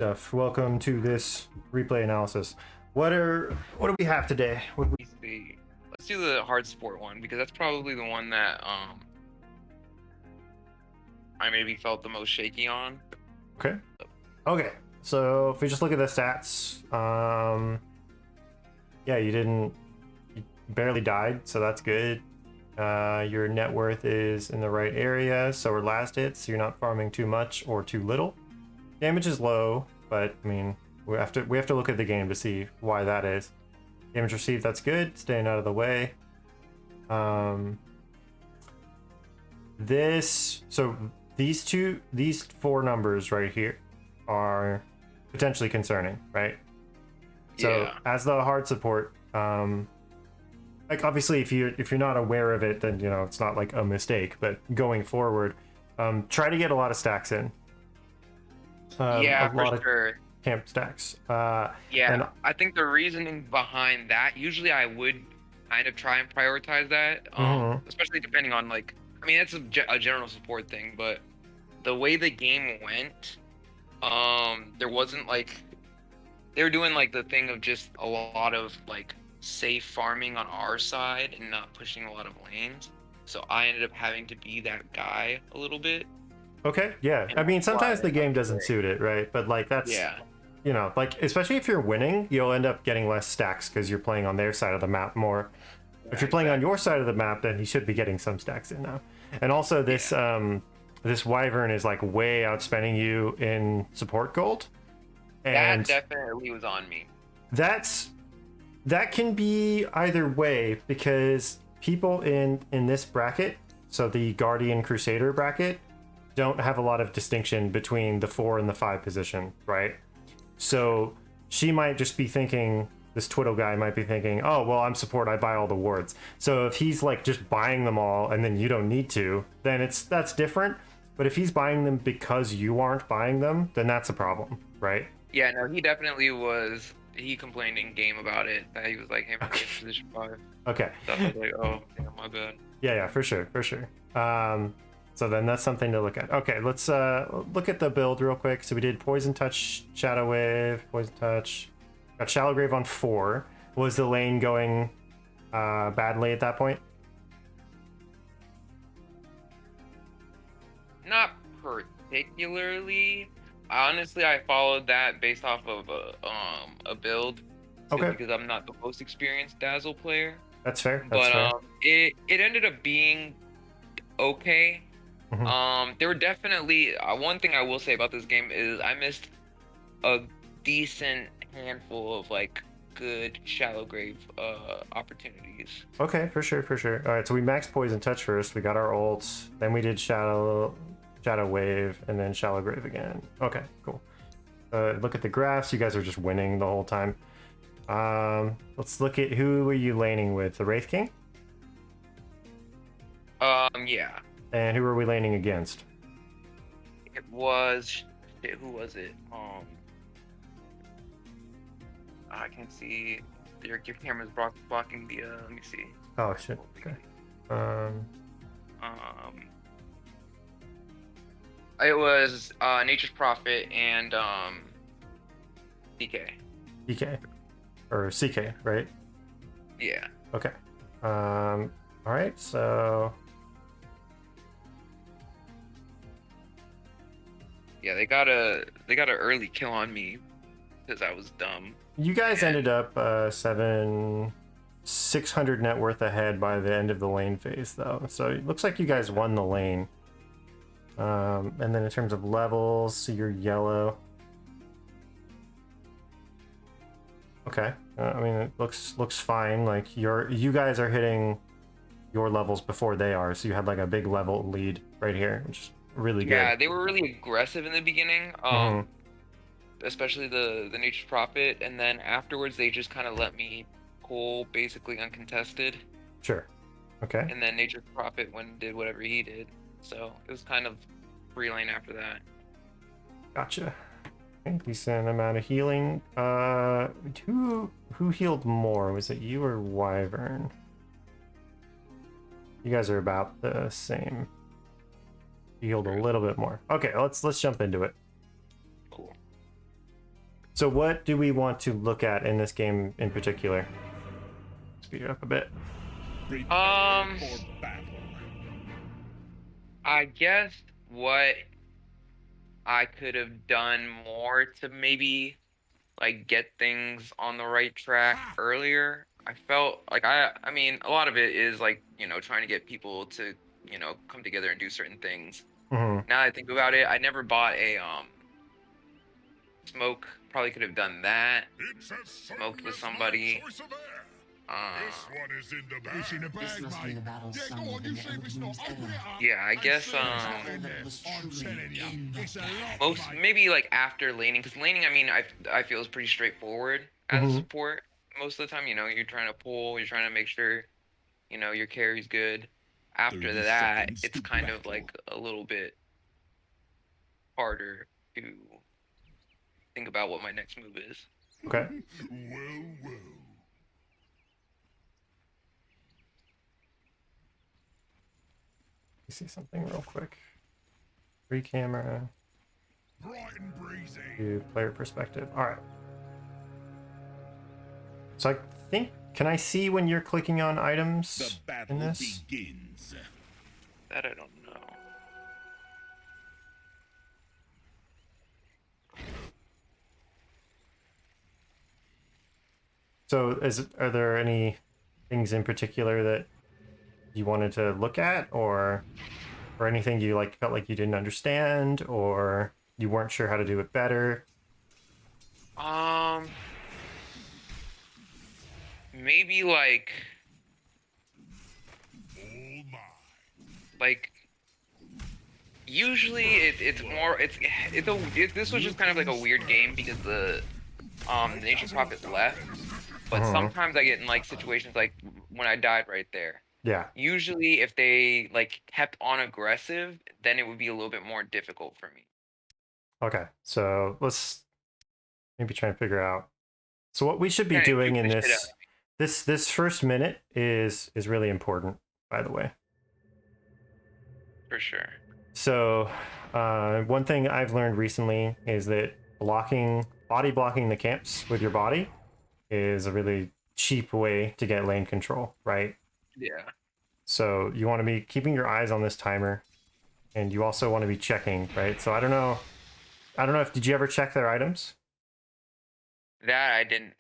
Stuff. Welcome to this replay analysis. What do we have today? Let's do the hard sport one because that's probably the one that I maybe felt the most shaky on. Okay. So if we just look at the stats, yeah, you barely died, so that's good. Your net worth is in the right area, so we're last hit, so you're not farming too much or too little. Damage is low, but I mean, we have to look at the game to see why that is. Damage received, that's good. Staying out of the way. These four numbers right here are potentially concerning, right? So Yeah. as the hard support, like obviously if you're not aware of it, then it's not like a mistake. But going forward, try to get a lot of stacks in. Yeah, A for lot of sure. camp stacks. Yeah, and I think the reasoning behind that, usually I would kind of try and prioritize that, especially depending on I mean, that's a general support thing, but the way the game went, there wasn't they were doing the thing of just a lot of safe farming on our side and not pushing a lot of lanes. So I ended up having to be that guy a little bit. Okay, yeah. And I mean, that's why sometimes the game doesn't great. suit it, right? But that's, Yeah. Especially if you're winning, you'll end up getting less stacks because you're playing on their side of the map more. If you're playing on your side of the map, then you should be getting some stacks in now. And also this this wyvern is way outspending you in support gold. And that definitely was on me. that can be either way because people in this bracket, so the Guardian Crusader bracket, don't have a lot of distinction between the 4 and the 5 position, right? So she might just be thinking, this Twiddle guy might be thinking, oh, well, I'm support, I buy all the wards. So if he's just buying them all and then you don't need to, then that's different. But if he's buying them because you aren't buying them, then that's a problem, right? Yeah, no, he definitely was. He complained in game about it. That he was like, "Hey, man, Okay. get position 5." Okay. So I was like, "Oh, damn, my bad." Yeah, for sure. So then that's something to look at. Okay, let's look at the build real quick. So we did Poison Touch, Shadow Wave, Poison Touch, got Shallow Grave on 4. Was the lane going badly at that point? Not particularly. Honestly, I followed that based off of a build. Okay, Because I'm not the most experienced Dazzle player. that's fair. That's But fair. it ended up being okay. Mhm. There were definitely one thing I will say about this game is I missed a decent handful of good shallow grave opportunities. Okay, for sure, for sure. All right, so we maxed Poison Touch first. We got our ults. Then we did Shadow Wave, and then Shallow Grave again. Okay, cool. Look at the graphs. You guys are just winning the whole time. Let's look at who were you laning with? The Wraith King? Yeah. And who were we laning against? It was who was it? I can't see. Your camera's blocking the. Let me see. Oh shit. Okay. It was Nature's Prophet and DK. DK or CK, right? Yeah. Okay. All right. So Yeah, they got an early kill on me because I was dumb. you guys ended up 600 net worth ahead by the end of the lane phase, though. So it looks like you guys won the lane. And then in terms of levels, so you're yellow. Okay. I mean, it looks fine. You guys are hitting your levels before they are, so you had a big level lead right here, which is really good. Yeah, they were really aggressive in the beginning. Especially the Nature's Prophet, and then afterwards they just kind of let me pull basically uncontested. Sure. Okay. And then Nature's Prophet did whatever he did, so it was kind of free lane after that. Gotcha. Okay, decent amount of healing. Who healed more? Was it you or Wyvern? You guys are about the same. You healed a little bit more. Okay, let's jump into it. Cool. So what do we want to look at in this game in particular? Speed it up a bit. Um, I guess what I could have done more to maybe like get things on the right track earlier. I felt like I mean, a lot of it is like, trying to get people to, come together and do certain things. Mm-hmm. Now that I think about it, I never bought a smoke. Probably could have done that. Smoked with somebody. This one is in the bag. It's in the bag, This must be mate. the battle Yeah, sung go on, of you in see the if it's not. Eldwood's Open it era. up. Yeah, I guess See if it's Battle in that there. was I'm truly telling you, in the it's a bag. lot, most mate. maybe like after laning, because laning, I mean, I feel is pretty straightforward as a Mm-hmm. support. Most of the time, you're trying to pull, you're trying to make sure, your carry's good. After 30 that, seconds it's to kind of battle. like a little bit harder to think about what my next move is. Okay. Well. You see something real quick. Free camera. Bright and breezy. To player perspective. All right. So I think, can I see when you're clicking on The items battle in this? begins. That I don't know. So are there any things in particular that you wanted to look at, or anything you like felt like you didn't understand, or you weren't sure how to do it better? Maybe like Oh my. like usually it's more this was just kind of like a weird game because the Nature Prophet left, but sometimes I get in like situations like when I died right there. Yeah. Usually if they like kept on aggressive, then it would be a little bit more difficult for me. Okay. So let's maybe try and figure out. So what we should be Kinda doing juke in the shit out of this first minute is really important, by the way. for sure. So one thing I've learned recently is that body blocking the camps with your body is a really cheap way to get lane control, right? Yeah. So you want to be keeping your eyes on this timer, and you also want to be checking, right? So I don't know if did you ever check their items? That I didn't.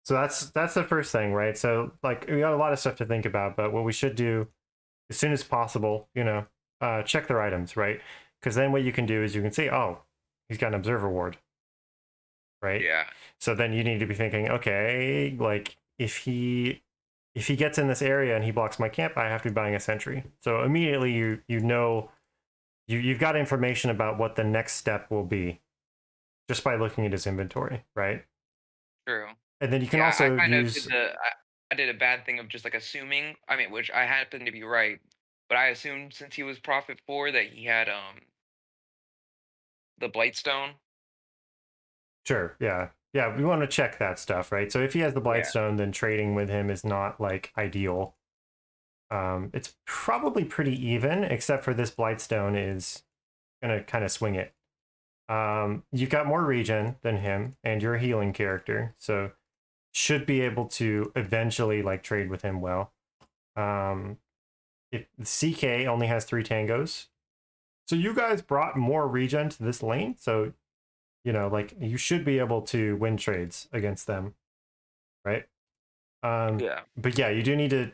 So that's the first thing, right? So like we got a lot of stuff to think about, but what we should do as soon as possible, check their items, right? Because then what you can do is you can say, oh, he's got an observer ward, right? Yeah. So then you need to be thinking, okay, like if he gets in this area and he blocks my camp, I have to be buying a sentry. So immediately you've got information about what the next step will be just by looking at his inventory, right? True. And then you can Yeah, I also kind of use I did a bad thing of just like assuming. I mean, which I happen to be right, but I assumed since he was Prophet 4 that he had the Blightstone. sure, yeah. Yeah, we want to check that stuff, right? So if he has the Yeah. Blightstone, then trading with him is not like ideal. It's probably pretty even, except for this Blightstone is gonna kind of swing it. You've got more regen than him, and you're a healing character, so should be able to eventually like trade with him well. If CK only has 3 tangos, so you guys brought more regen to this lane, so like you should be able to win trades against them, right? Yeah. But yeah, you do need to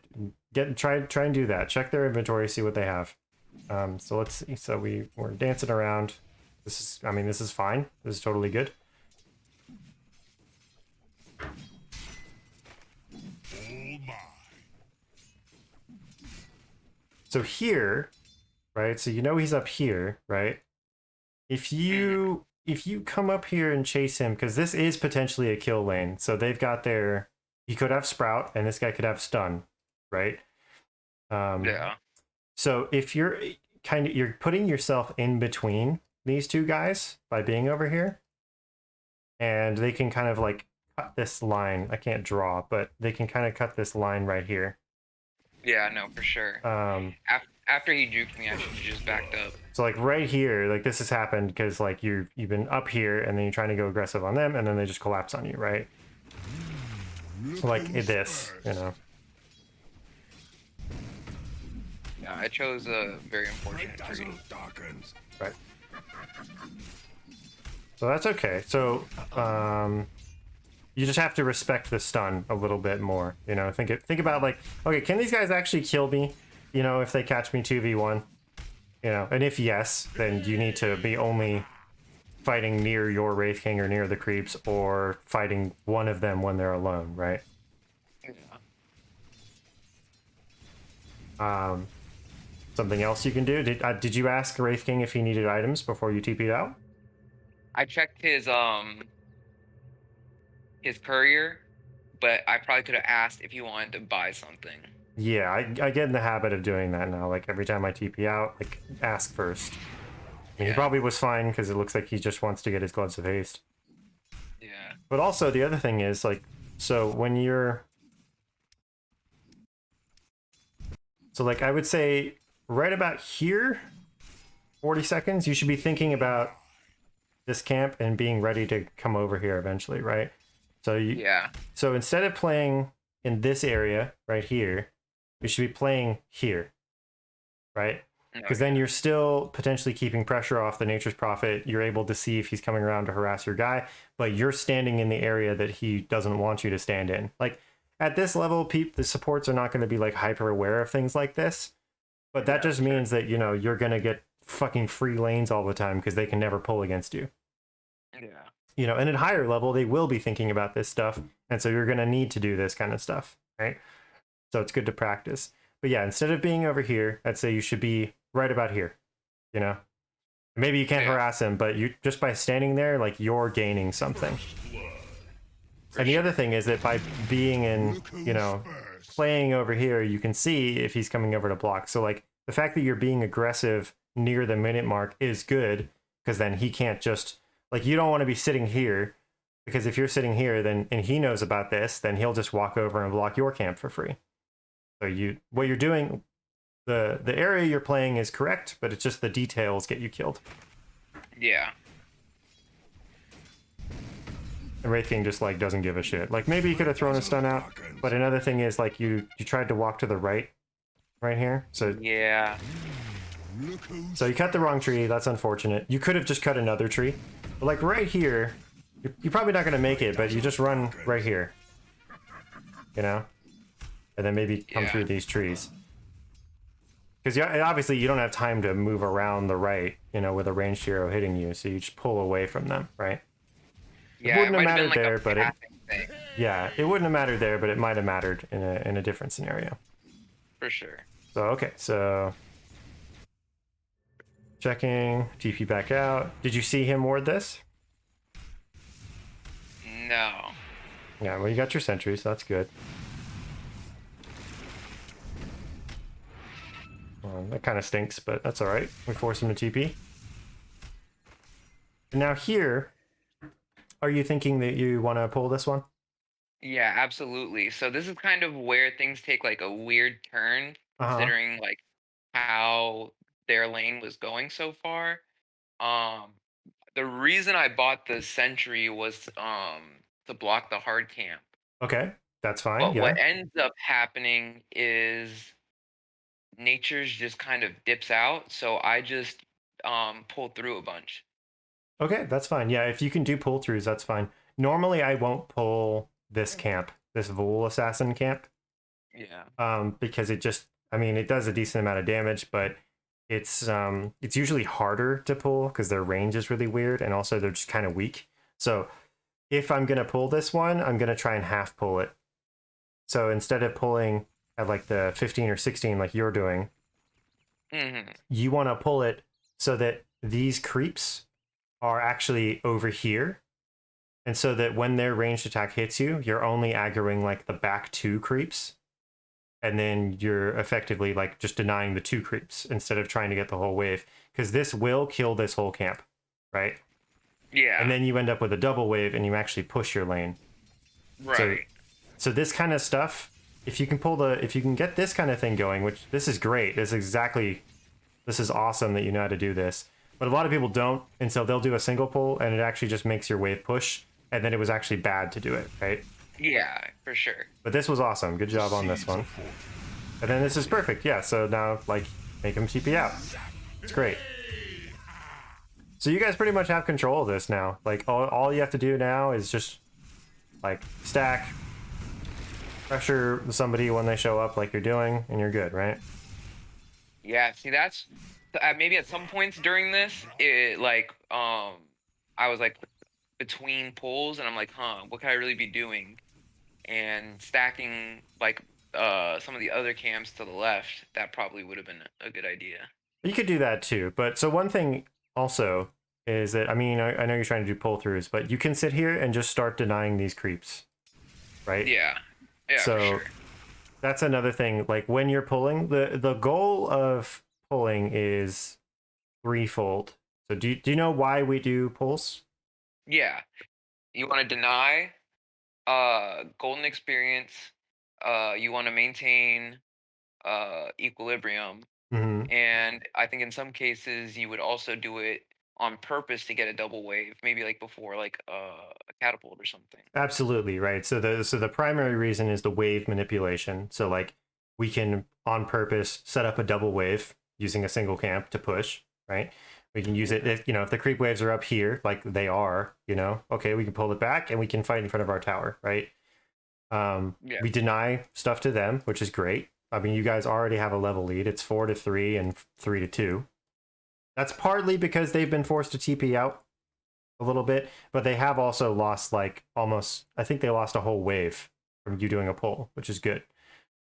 try and do that. Check their inventory, see what they have. So let's see. So we're dancing around. This is fine. This is totally good. Oh my. So here, right? So he's up here, right? If you come up here and chase him, because this is potentially a kill lane. So they've got he could have Sprout, and this guy could have stun, right? Yeah. So if you're putting yourself in between these two guys by being over here, and they can kind of like cut this line. I can't draw, but they can kind of cut this line right here. Yeah, no, for sure. After he juked me, I should have just backed up. So like right here, like this has happened because like you've been up here and then you're trying to go aggressive on them and then they just collapse on you, right? So like this, you know. Yeah, I chose a very unfortunate tree. Dazzle darkens. Right. So that's okay. So you just have to respect the stun a little bit more. You know, think about like, okay, can these guys actually kill me? You know, if they catch me 2v1, you know, and if yes, then you need to be only fighting near your Wraith King or near the creeps, or fighting one of them when they're alone, right? Something else you can do. Did you ask Wraith King if he needed items before you TP'd out? I checked his courier, but I probably could have asked if he wanted to buy something. Yeah, I get in the habit of doing that now. Like every time I TP out, like ask first. And he probably was fine because it looks like he just wants to get his Gloves of Haste. Yeah. But also the other thing is like, so when you're, so like I would say right about here, 40 seconds, you should be thinking about this camp and being ready to come over here eventually, right? So so instead of playing in this area right here, you should be playing here, right? Because then you're still potentially keeping pressure off the Nature's Prophet. You're able to see if he's coming around to harass your guy, but you're standing in the area that he doesn't want you to stand in. Like at this level, the supports are not going to be like hyper aware of things like this, but that just means that, you know, you're going to get fucking free lanes all the time because they can never pull against you. Yeah. You know, and at higher level, they will be thinking about this stuff. And so you're going to need to do this kind of stuff, right? So it's good to practice. But yeah, instead of being over here, I'd say you should be right about here, you know? Maybe you can't harass him, but you just by standing there, like you're gaining something. And the other thing is that by being in, you know, playing over here, you can see if he's coming over to block. So like the fact that you're being aggressive near the minute mark is good, because then he can't just, like, you don't want to be sitting here, because if you're sitting here, then, and he knows about this, then he'll just walk over and block your camp for free. So what you're doing, the area you're playing is correct, but it's just the details get you killed. Yeah. And Wraith King just like doesn't give a shit. Like maybe he could have thrown a stun out, but another thing is like you tried to walk to the right here. So Yeah. so you cut the wrong tree. That's unfortunate. You could have just cut another tree, but like right here, you're probably not going to make it, but you just run right here, you know, and then maybe come through these trees. Because obviously you don't have time to move around the right, you know, with a ranged hero hitting you, so you just pull away from them, right? Yeah, it wouldn't have might mattered been there, like but thing. it wouldn't have mattered there, but it might have mattered in a different scenario. For sure. So okay, so checking, TP back out. Did you see him ward this? No. Yeah, well you got your sentry, so that's good. Well, that kind of stinks, but that's all right. We force him to TP. And now here, are you thinking that you want to pull this one? Yeah, absolutely. So this is kind of where things take like a weird turn, considering like how their lane was going so far. The reason I bought the sentry was to block the hard camp. Okay, that's fine. But Yeah. what ends up happening is nature's just kind of dips out, so I just pulled through a bunch. Okay, that's fine. Yeah, if you can do pull throughs, that's fine. Normally, I won't pull this camp, this Vul Assassin camp. Yeah. Because it just, I mean, it does a decent amount of damage, but it's usually harder to pull because their range is really weird, and also they're just kind of weak. So if I'm gonna pull this one, I'm gonna try and half pull it. So instead of pulling at like the 15 or 16 like you're doing, you want to pull it so that these creeps are actually over here, and so that when their ranged attack hits you, you're only aggroing like the back two creeps, and then you're effectively like just denying the two creeps instead of trying to get the whole wave, because this will kill this whole camp, right? Yeah. And then you end up with a double wave and you actually push your lane. Right. So this kind of stuff if you can get this kind of thing going, which this is great. This is awesome that you know how to do this. But a lot of people don't, and so they'll do a single pull, and it actually just makes your wave push, and then it was actually bad to do it, right? Yeah, for sure. But this was awesome. Good job on this one. And then this is perfect. Yeah, so now, like, make him TP out. It's great. So you guys pretty much have control of this now. Like, all you have to do now is just, like, stack, pressure somebody when they show up like you're doing, and you're good, right? Yeah, see, that's maybe at some points during this, I was like between pulls, and I'm like, what could I really be doing? And stacking like some of the other camps to the left, that probably would have been a good idea. You could do that too. But so one thing also is that, I mean, I know you're trying to do pull throughs, but you can sit here and just start denying these creeps, right? Yeah. Yeah. So for sure. that's another thing. Like when you're pulling, the goal of pulling is threefold. So do you know why we do pulls? Yeah. You want to deny golden experience. You want to maintain equilibrium. Mm-hmm. And I think in some cases you would also do it on purpose to get a double wave, maybe like before like a catapult or something. Absolutely, right. So the primary reason is the wave manipulation. So like we can on purpose set up a double wave using a single camp to push, right? We can use it if, if the creep waves are up here, like they are, okay, we can pull it back and we can fight in front of our tower, right? We deny stuff to them, which is great. I mean, you guys already have a level lead. It's 4-3 and 3-2. That's partly because they've been forced to TP out a little bit, but they have also lost like almost, I think they lost a whole wave from you doing a pull, which is good.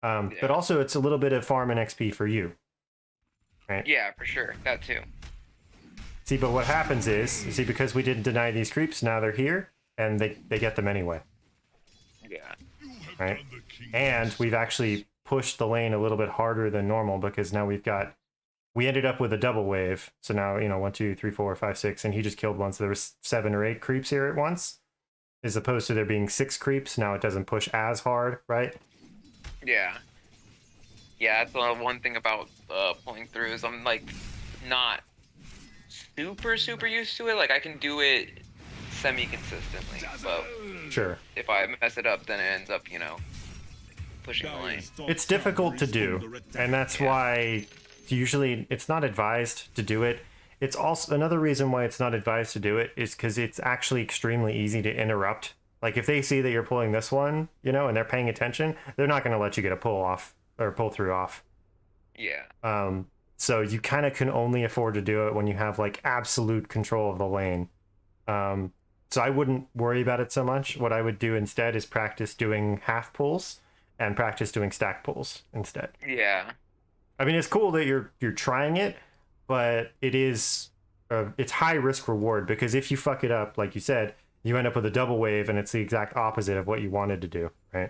But also it's a little bit of farm and XP for you, right? Yeah, for sure. That too. See, but what happens is, because we didn't deny these creeps, now they're here, and they get them anyway. Yeah. Right? And we've actually pushed the lane a little bit harder than normal, because now we ended up with a double wave. So now, 1, 2, 3, 4, 5, 6, and he just killed one. So there was 7 or 8 creeps here at once, as opposed to there being 6 creeps. Now it doesn't push as hard, right? Yeah. Yeah, that's one thing about pulling through is I'm like not super used to it. Like I can do it semi-consistently, but sure, if I mess it up, then it ends up, pushing the lane. It's difficult to do, and that's why usually it's not advised to do it. It's also another reason why it's not advised to do it is because it's actually extremely easy to interrupt. Like if they see that you're pulling this one, and they're paying attention, they're not going to let you get a pull off or pull through off. Yeah. So you kind of can only afford to do it when you have like absolute control of the lane. So I wouldn't worry about it so much. What I would do instead is practice doing half pulls and practice doing stack pulls instead. Yeah. I mean, it's cool that you're trying it, but it's high risk reward, because if you fuck it up, like you said, you end up with a double wave and it's the exact opposite of what you wanted to do, right?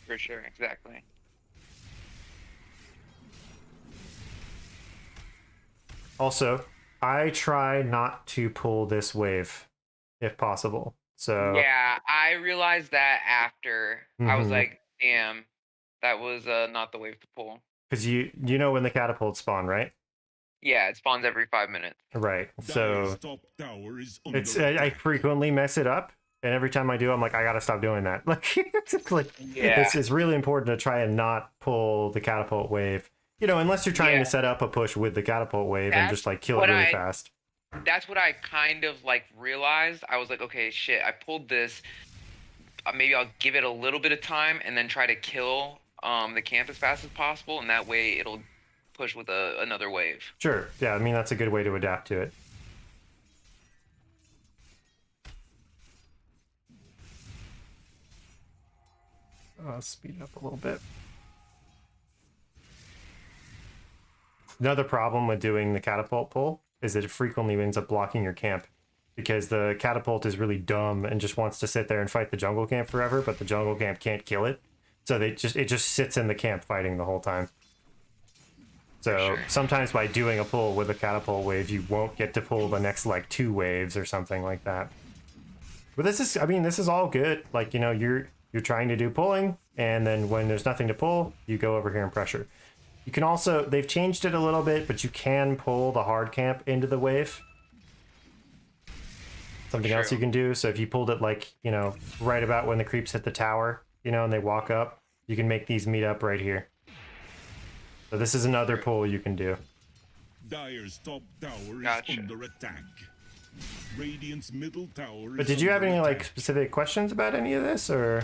For sure, exactly. Also, I try not to pull this wave if possible. So yeah, I realized that after I was like, damn, that was not the wave to pull. Because you know when the catapults spawn, right? Yeah, it spawns every 5 minutes. Right. So I frequently mess it up, and every time I do, I'm like, I gotta stop doing that. It's really important to try and not pull the catapult wave. Unless you're trying to set up a push with the catapult wave and just like kill it really fast. That's what I kind of like realized. I was like, okay, shit, I pulled this. Maybe I'll give it a little bit of time and then try to kill the camp as fast as possible, and that way it'll push with another wave. Sure. Yeah, I mean, that's a good way to adapt to it. I'll speed it up a little bit. Another problem with doing the catapult pull is that it frequently ends up blocking your camp, because the catapult is really dumb and just wants to sit there and fight the jungle camp forever, but the jungle camp can't kill it. So it just sits in the camp fighting the whole time. So sometimes by doing a pull with a catapult wave, you won't get to pull the next like 2 waves or something like that. But this is all good. Like, you're trying to do pulling, and then when there's nothing to pull, you go over here and pressure. You can also, they've changed it a little bit, but you can pull the hard camp into the wave. Something else you can do. So if you pulled it like, you know, right about when the creeps hit the tower, you know, and they walk up, you can make these meet up right here. So this is another pull you can do. Dire's top tower Gotcha. is under attack. Radiant's middle tower But is did you have under any like attack. specific questions about any of this, or?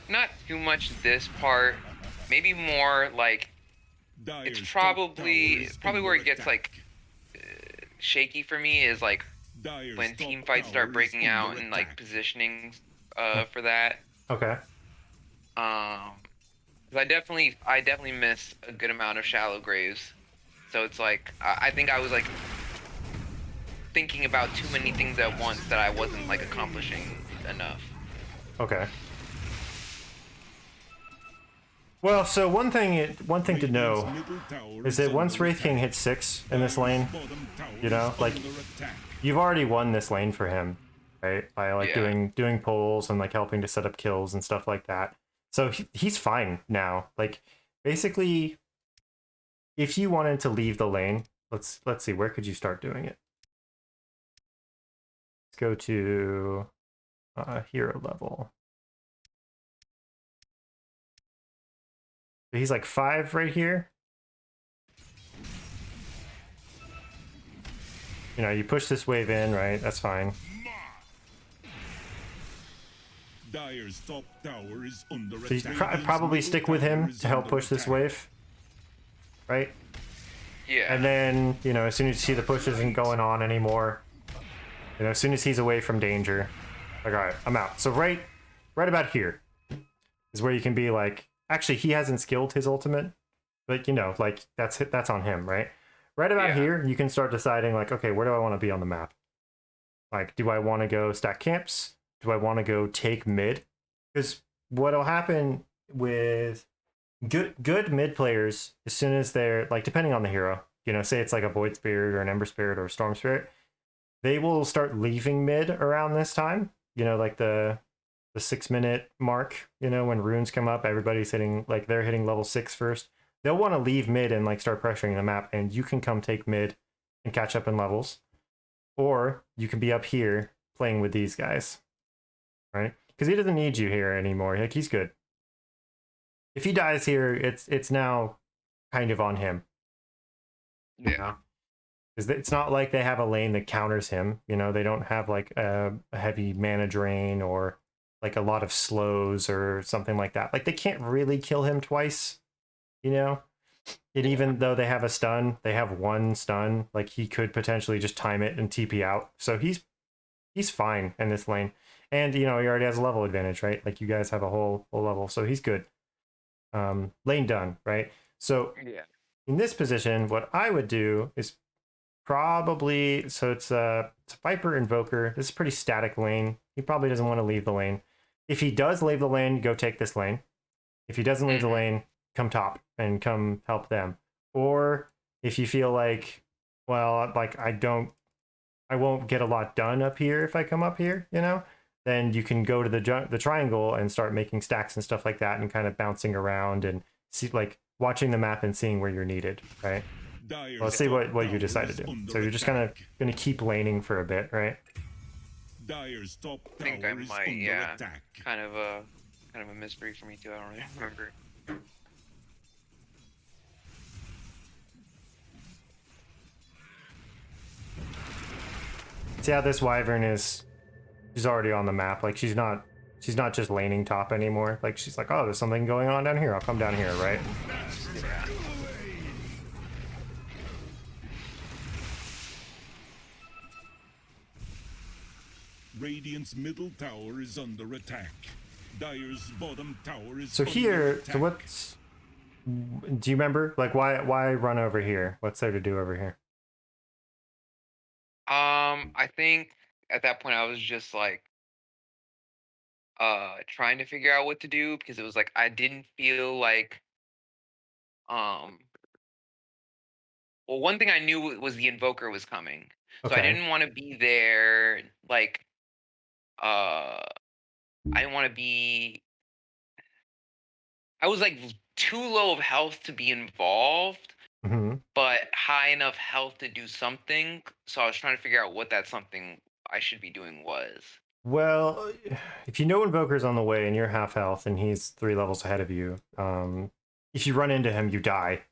Not too much this part. Maybe more like Dire's it's top probably tower is where it under gets attack. like shaky for me is like Dire's when top team fights tower start is breaking out under and like attack. positioning for that. Okay. 'Cause I definitely miss a good amount of shallow graves. So it's like I think I was like thinking about too many things at once that I wasn't like accomplishing enough. Okay. Well, so one thing to know Radiant's middle tower is that once under Wraith King attack. hits 6 in this lane, Dire's bottom tower you know, is like under attack. you've already won this lane for him, right? By like Yeah. doing pulls and like helping to set up kills and stuff like that. So he's fine now. Like basically, if you wanted to leave the lane, let's see, where could you start doing it? Let's go to hero level. So he's like 5 right here. You know, you push this wave in, right? That's fine. Dire's top tower is under So you attack. probably Radiant's stick middle with him tower is to help under push this attack. wave, right? Yeah. And then, you know, as soon as you see the push isn't going on anymore, you know, as soon as he's away from danger, like, all right, I'm out. So right about here is where you can be like, actually, he hasn't skilled his ultimate, but you know, like that's on him, right? Right about Yeah. here, you can start deciding like, okay, where do I want to be on the map? Like, do I want to go stack camps? Do I want to go take mid? Because what'll happen with good mid players, as soon as they're like, depending on the hero, you know, say it's like a Void Spirit or an Ember Spirit or a Storm Spirit, they will start leaving mid around this time. You know, like the 6-minute mark. You know, when runes come up, everybody's hitting like they're hitting level 6 first. They'll want to leave mid and like start pressuring the map, and you can come take mid and catch up in levels, or you can be up here playing with these guys, right? Because he doesn't need you here anymore. Like he's good. If he dies here, it's now kind of on him. Yeah. Because it's not like they have a lane that counters him. You know, they don't have like a heavy mana drain or like a lot of slows or something like that. Like they can't really kill him twice, you know? And even though they have a stun, they have one stun. Like he could potentially just time it and TP out. So he's fine in this lane. And you know, he already has a level advantage, right? Like you guys have a whole level, so he's good. Lane done, right? So Yeah. in this position, what I would do is probably, so it's a Viper Invoker. This is a pretty static lane. He probably doesn't want to leave the lane. If he does leave the lane, go take this lane. If he doesn't leave the lane, come top and come help them. Or if you feel like, well, like I won't get a lot done up here if I come up here, you know, then you can go to the triangle and start making stacks and stuff like that and kind of bouncing around and see, like watching the map and seeing where you're needed, right? Dire's Let's see top what you tower decide to is do. under So you're just kind of attack. going to keep laning for a bit, right? Dire's top I think I tower is might, under yeah. attack. Kind of a mystery for me too. I don't really remember. See how this Wyvern is, she's already on the map. Like she's not just laning top anymore. Like she's like, oh, there's something going on down here. I'll come down here, right? Yeah. Radiant's middle tower is under attack. Dire's bottom tower is So under here, attack. so what's, do you remember? Like why run over here? What's there to do over here? I think at that point I was just like trying to figure out what to do because it was like I didn't feel like um well, one thing I knew was the Invoker was coming, so I Okay. didn't want to be there. Like, uh, I didn't want to be. I was like too low of health to be involved, Hmm. but high enough health to do something. So I was trying to figure out what that something I should be doing was. Well, if you know Invoker's on the way and you're half health and he's 3 levels ahead of you, if you run into him, you die,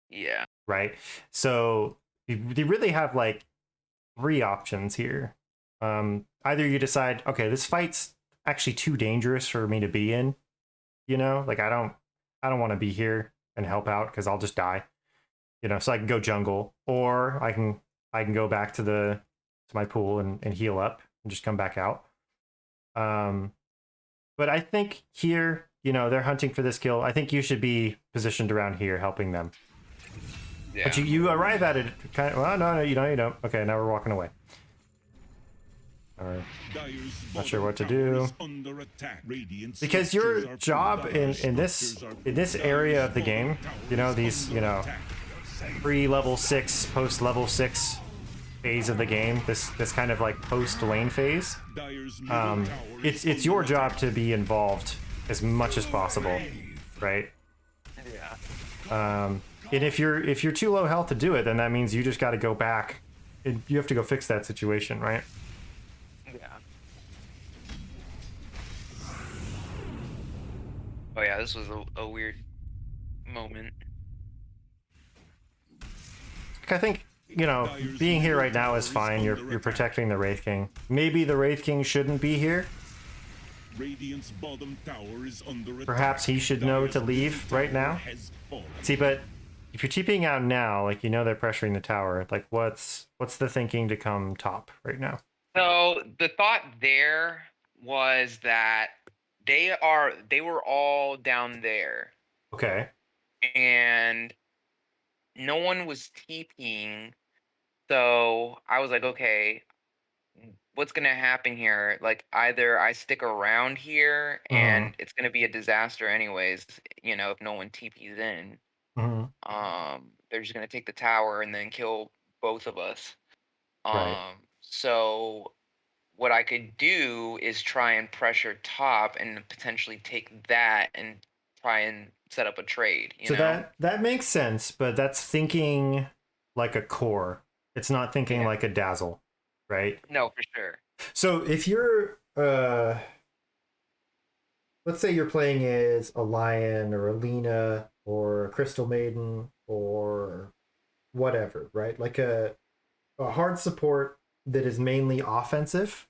Yeah. right? So they really have like 3 options here. Either you decide, okay, this fight's actually too dangerous for me to be in, like I don't want to be here and help out because I'll just die, so I can go jungle, or I can go back to my pool and heal up and just come back out. Um, but I think here, they're hunting for this kill. I think you should be positioned around here helping them. Yeah. But you arrive at it kind of, well, no, you don't. Okay, now we're walking away. Or not sure what to do. Because your job in this area of the game, these, pre-level 6, post-level 6 phase of the game, this kind of like post-lane phase, it's your job to be involved as much as possible, right? Yeah. And if you're too low health to do it, then that means you just got to go back and you have to go fix that situation, right? Yeah. Oh yeah, this was a weird moment. I think being here right now is fine. You're protecting the Wraith King. Maybe the Wraith King shouldn't be here. Radiant's bottom tower is under attack. Perhaps he should know to leave right now. See, but if you're TPing out now, like they're pressuring the tower, like what's the thinking to come top right now? So the thought there was that they were all down there Okay. and no one was TPing. So I was like, okay, what's gonna happen here? Like either I stick around here Mm-hmm. and it's gonna be a disaster anyways, if no one TPs in. Mm-hmm. They're just gonna take the tower and then kill both of us. Right. So what I could do is try and pressure top and potentially take that and try and set up a trade, So that makes sense, but that's thinking like a core. It's not thinking Yeah. like a Dazzle, right? No, for sure. So if you're let's say you're playing as a Lion or a Lena or a Crystal Maiden or whatever, right? Like a hard support that is mainly offensive,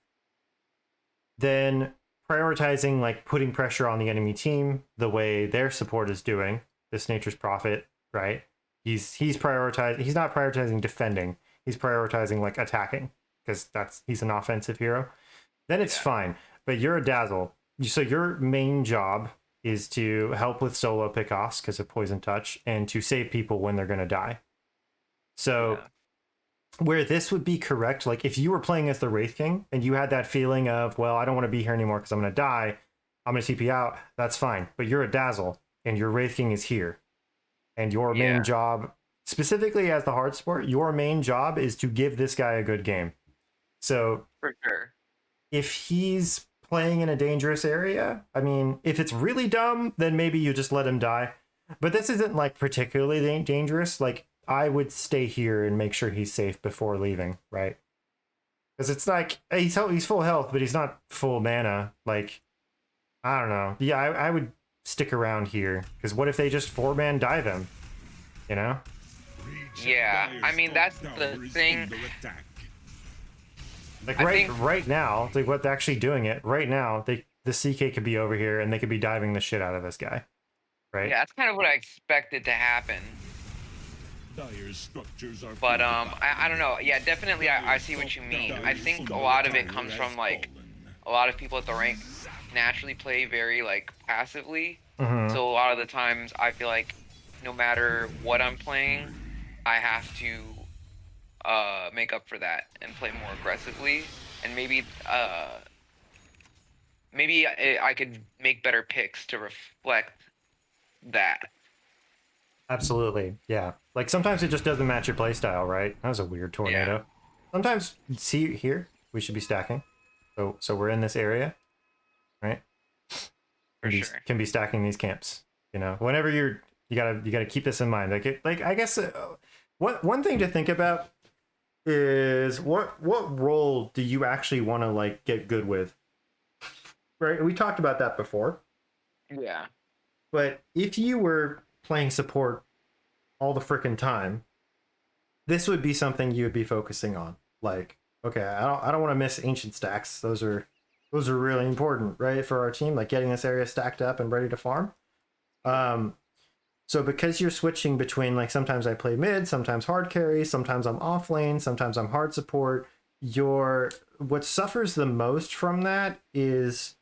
then prioritizing like putting pressure on the enemy team the way their support is doing, this Nature's Prophet, right? He's prioritizing, he's not prioritizing defending, he's prioritizing like attacking because he's an offensive hero. Then it's fine. But you're a Dazzle. So your main job is to help with solo pickoffs because of poison touch and to save people when they're going to die. So where this would be correct, like if you were playing as the Wraith King and you had that feeling of, well, I don't want to be here anymore because I'm going to die, I'm going to TP out, that's fine. But you're a Dazzle and your Wraith King is here. And your main job, specifically as the hard sport, your main job is to give this guy a good game. So For sure. if he's playing in a dangerous area, I mean, if it's really dumb, then maybe you just let him die. But this isn't like particularly dangerous. Like I would stay here and make sure he's safe before leaving, right? Because it's like he's full health, but he's not full mana. Like I don't know. Yeah, I would stick around here because what if they just 4-man dive him? Yeah, I mean that's the thing. Like I think right now, like what's actually doing it right now, the CK could be over here and they could be diving the shit out of this guy, right? Yeah, that's kind of what I expected to happen. But I don't know. Yeah, definitely I see what you mean. I think a lot of it comes from like a lot of people at the rank naturally play very like passively. Mm-hmm. So a lot of the times I feel like no matter what I'm playing, I have to make up for that and play more aggressively, and maybe I could make better picks to reflect that. Absolutely. Yeah. Like sometimes it just doesn't match your playstyle, right? That was a weird tornado. Yeah. Sometimes, see here, we should be stacking. So we're in this area, right? For sure. Can be stacking these camps. You know, whenever you gotta keep this in mind. Like I guess one thing to think about is what role do you actually want to like get good with, right? We talked about that before. Yeah. But if you were playing support all the freaking time, this would be something you would be focusing on. Like, okay, I don't want to miss ancient stacks. Those are really important, right, for our team. Like getting this area stacked up and ready to farm. So because you're switching between like sometimes I play mid, sometimes hard carry, sometimes I'm off lane, sometimes I'm hard support. What suffers the most from that is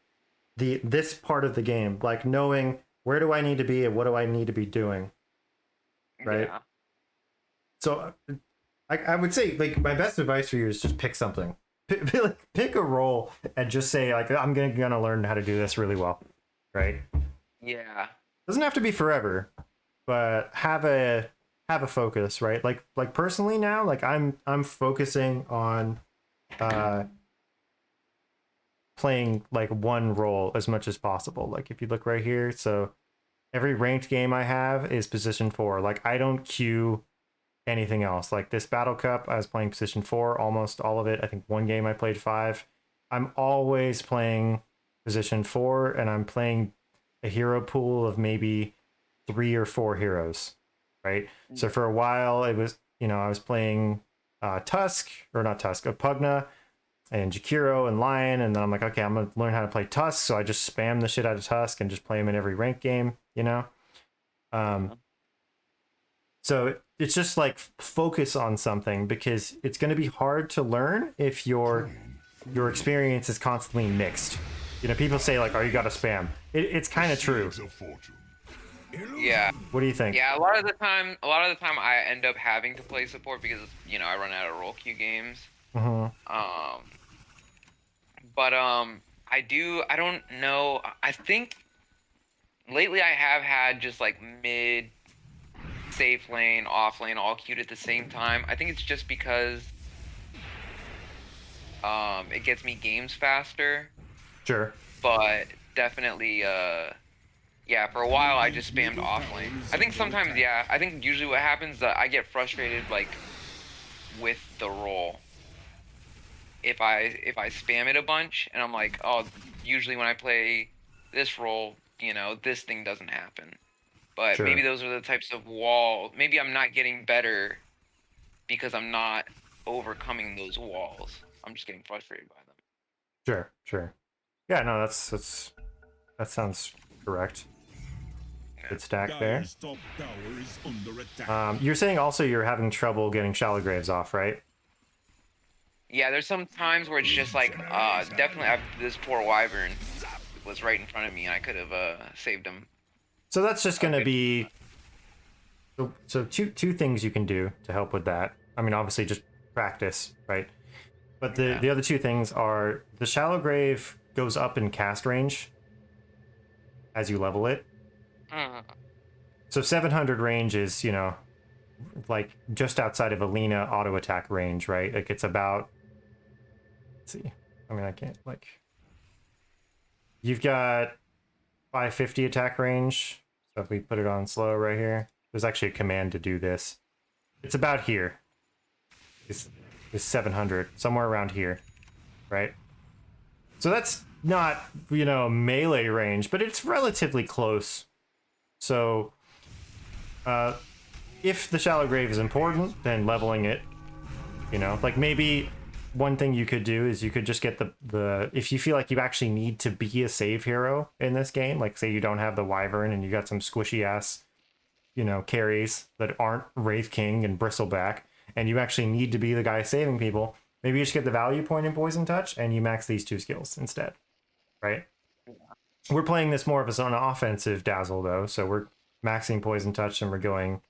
this part of the game, like knowing where do I need to be and what do I need to be doing, right? Yeah. So I would say like my best advice for you is just pick something. Pick a role and just say like I'm gonna learn how to do this really well, right? Yeah. Doesn't have to be forever, but have a focus, right? Like personally now, like I'm focusing on playing like one role as much as possible. Like if you look right here, so every ranked game I have is position 4. Like I don't queue anything else. Like this battle cup, I was playing position 4 almost all of it. I think one game I played 5. I'm always playing position 4, and I'm playing a hero pool of maybe 3 or 4 heroes, right? So for a while it was, I was playing Tusk, or not Tusk, Pugna and Jakiro and Lion, and then I'm like, okay, I'm gonna learn how to play Tusk, so I just spam the shit out of Tusk and just play him in every ranked game, So it's just like focus on something, because it's going to be hard to learn if your experience is constantly mixed. People say like, "Oh, you got to spam." It's kind of true. Seeds of fortune. Yeah. What do you think? Yeah, a lot of the time I end up having to play support because I run out of role queue games. Mm-hmm. But I don't know. I think lately I have had just like mid, safe lane, off lane all queued at the same time. I think it's just because it gets me games faster. Sure. But definitely yeah, for a while I just spammed off lane. I think sometimes, yeah, I think usually what happens is that I get frustrated like with the role. If I spam it a bunch and I'm like, oh, usually when I play this role, this thing doesn't happen. But Sure. maybe those are the types of walls. Maybe I'm not getting better because I'm not overcoming those walls. I'm just getting frustrated by them. Sure. Yeah, no, that sounds correct. Good stack there. Dire's top tower is under attack. You're saying also you're having trouble getting shallow graves off, right? Yeah, there's some times where it's just like, definitely this poor wyvern was right in front of me and I could have saved him. So that's just going to be so two things you can do to help with that. I mean, obviously just practice, right? But the other two things are the shallow grave goes up in cast range as you level it. So 700 range is, like just outside of Alina auto attack range, right? Like it's about, let's see. I mean, I can't like, you've got 550 attack range. So if we put it on slow right here, there's actually a command to do this. It's about here. Is 700, somewhere around here, right? So that's not, melee range, but it's relatively close. So if the shallow grave is important, then leveling it, like maybe one thing you could do is you could just get the if you feel like you actually need to be a save hero in this game, like say you don't have the wyvern and you got some squishy ass, carries that aren't Wraith King and Bristleback, and you actually need to be the guy saving people, maybe you just get the value point in Poison Touch and you max these 2 skills instead, right? We're playing this more of as an offensive Dazzle though, so we're maxing Poison Touch and we're going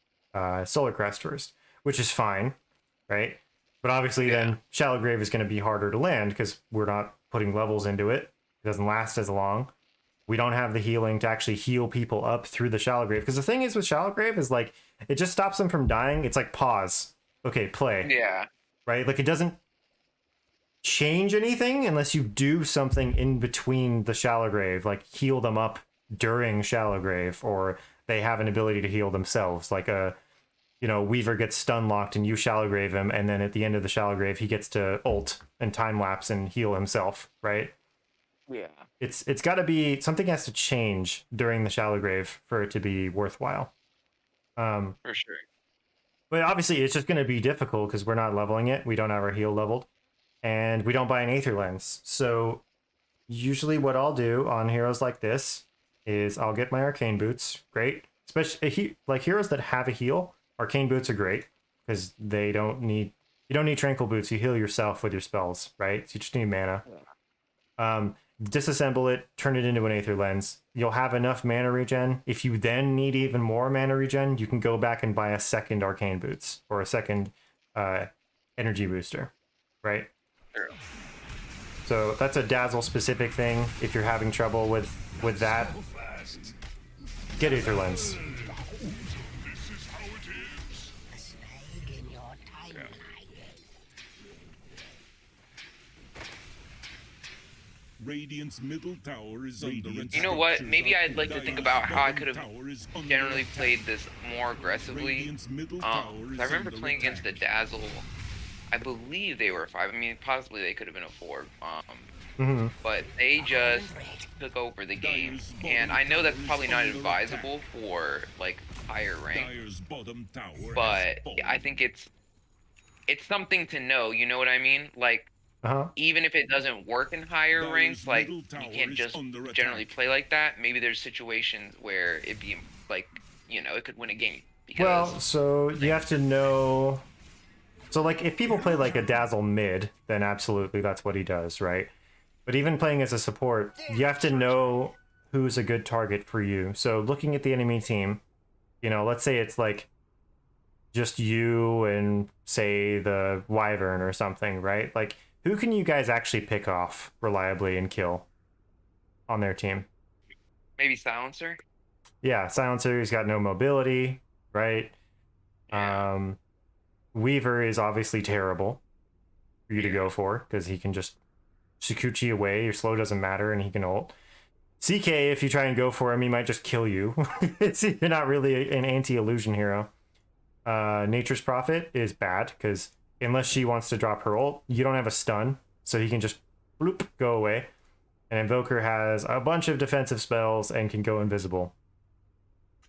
Solar Crest first, which is fine, right? But obviously then Shallow Grave is going to be harder to land because we're not putting levels into it. It doesn't last as long. We don't have the healing to actually heal people up through the shallow grave. Because the thing is with shallow grave is like, it just stops them from dying. It's like pause. Okay, play. Yeah. Right? Like it doesn't change anything unless you do something in between the shallow grave, like heal them up during shallow grave, or they have an ability to heal themselves. Like Weaver gets stun locked and you shallow grave him, and then at the end of the shallow grave he gets to ult and time lapse and heal himself, right? Yeah. It's got to be something has to change during the shallow grave for it to be worthwhile. For sure. But obviously it's just going to be difficult because we're not leveling it. We don't have our heal leveled, and we don't buy an Aether Lens. So usually what I'll do on heroes like this is I'll get my Arcane Boots. Great. Especially like heroes that have a heal, Arcane Boots are great because you don't need Tranquil Boots. You heal yourself with your spells, right? So you just need mana. Disassemble it, turn it into an Aether Lens. You'll have enough mana regen. If you then need even more mana regen, you can go back and buy a second Arcane Boots or a second energy booster, right? True. So that's a Dazzle specific thing. If you're having trouble with that, get Aether Lens. This is how it is. Radiant's middle tower is under attack. You know what? Maybe I'd like to think about how I could have generally played this more aggressively. I remember playing against the Dazzle. I believe they were a 5. I mean, possibly they could have been a 4. But they just took over the game, and I know that's probably not advisable for like higher rank. But I think it's something to know. You know what I mean? Like. Even if it doesn't work in higher ranks, like you can't just generally play like that. Maybe there's situations where it'd be like, it could win a game. Well, so you have to know. So like if people play like a Dazzle mid, then absolutely that's what he does, right? But even playing as a support, you have to know who's a good target for you. So looking at the enemy team, let's say it's like just you and say the Wyvern or something, right? Like, who can you guys actually pick off reliably and kill on their team? Maybe Silencer? Yeah, Silencer, he's got no mobility, right? Yeah. Weaver is obviously terrible for you to go for, because he can just Shikuchi away, your slow doesn't matter, and he can ult. CK, if you try and go for him, he might just kill you. You're not really an anti-illusion hero. Nature's Prophet is bad, because unless she wants to drop her ult, you don't have a stun, so he can just bloop, go away. And Invoker has a bunch of defensive spells and can go invisible.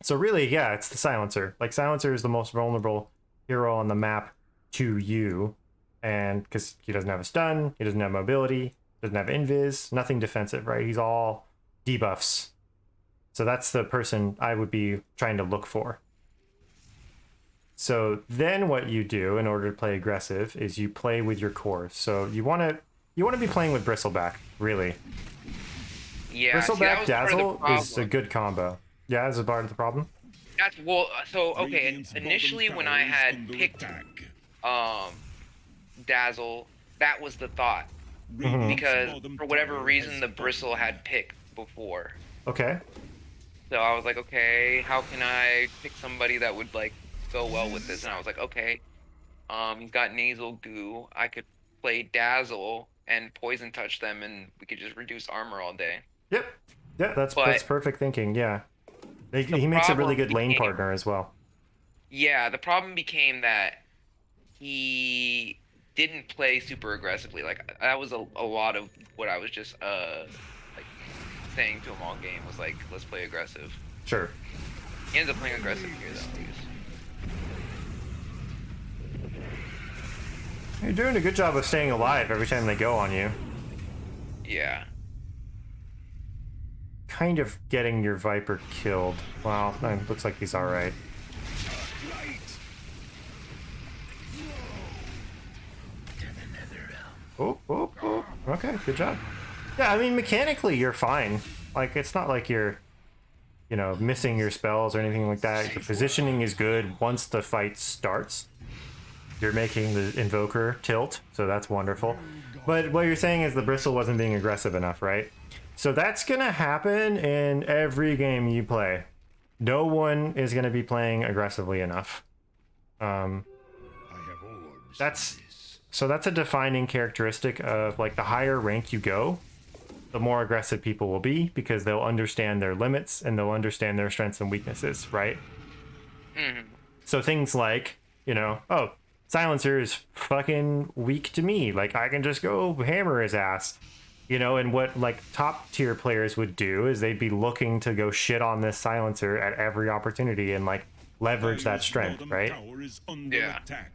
So really, yeah, it's the Silencer. Like, Silencer is the most vulnerable hero on the map to you, and because he doesn't have a stun, he doesn't have mobility, doesn't have invis, nothing defensive, right? He's all debuffs. So that's the person I would be trying to look for. So then what you do in order to play aggressive is you play with your cores. So you want to be playing with Bristleback, really. Yeah, Bristleback Dazzle is a good combo. Yeah, is a part of the problem. Okay, initially when I had picked Dazzle, that was the thought. Because for whatever reason the Bristle had picked before. Okay. So I was like, okay, how can I pick somebody that would like go well with this? And I was like, okay, he's got nasal goo. I could play Dazzle and poison touch them, and we could just reduce armor all day. Yep. Yeah, that's perfect thinking. Yeah, he makes a really good lane partner as well. Yeah, the problem became that he didn't play super aggressively. Like, that was a lot of what I was just like saying to him all game was like, let's play aggressive. Sure. He ends up playing aggressive here though. You're doing a good job of staying alive every time they go on you. Yeah. Kind of getting your Viper killed. Well, looks like he's alright. Oh. Okay, good job. Yeah, I mean, mechanically, you're fine. Like, it's not like you're, missing your spells or anything like that. Your positioning is good once the fight starts. You're making the Invoker tilt, so that's wonderful. But what you're saying is the Bristle wasn't being aggressive enough, right? So that's gonna happen in every game you play. No one is gonna be playing aggressively enough. I have orbs. That's for this. so that's a defining characteristic of like the higher rank you go, the more aggressive people will be because they'll understand their limits and they'll understand their strengths and weaknesses, right? So things like, oh, Silencer is fucking weak to me. Like I can just go hammer his ass. And what like top tier players would do is they'd be looking to go shit on this Silencer at every opportunity and like leverage that Dire's strength, bottom right? tower is under Yeah. attack.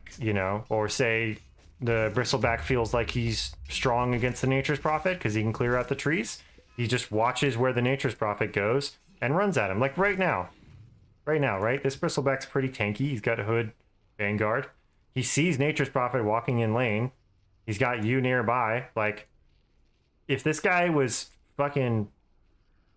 Or say the Bristleback feels like he's strong against the Nature's Prophet because he can clear out the trees. He just watches where the Nature's Prophet goes and runs at him. Like right now, right? This Bristleback's pretty tanky. He's got a Hood, Vanguard. He sees Nature's Prophet walking in lane. He's got you nearby. Like, if this guy was fucking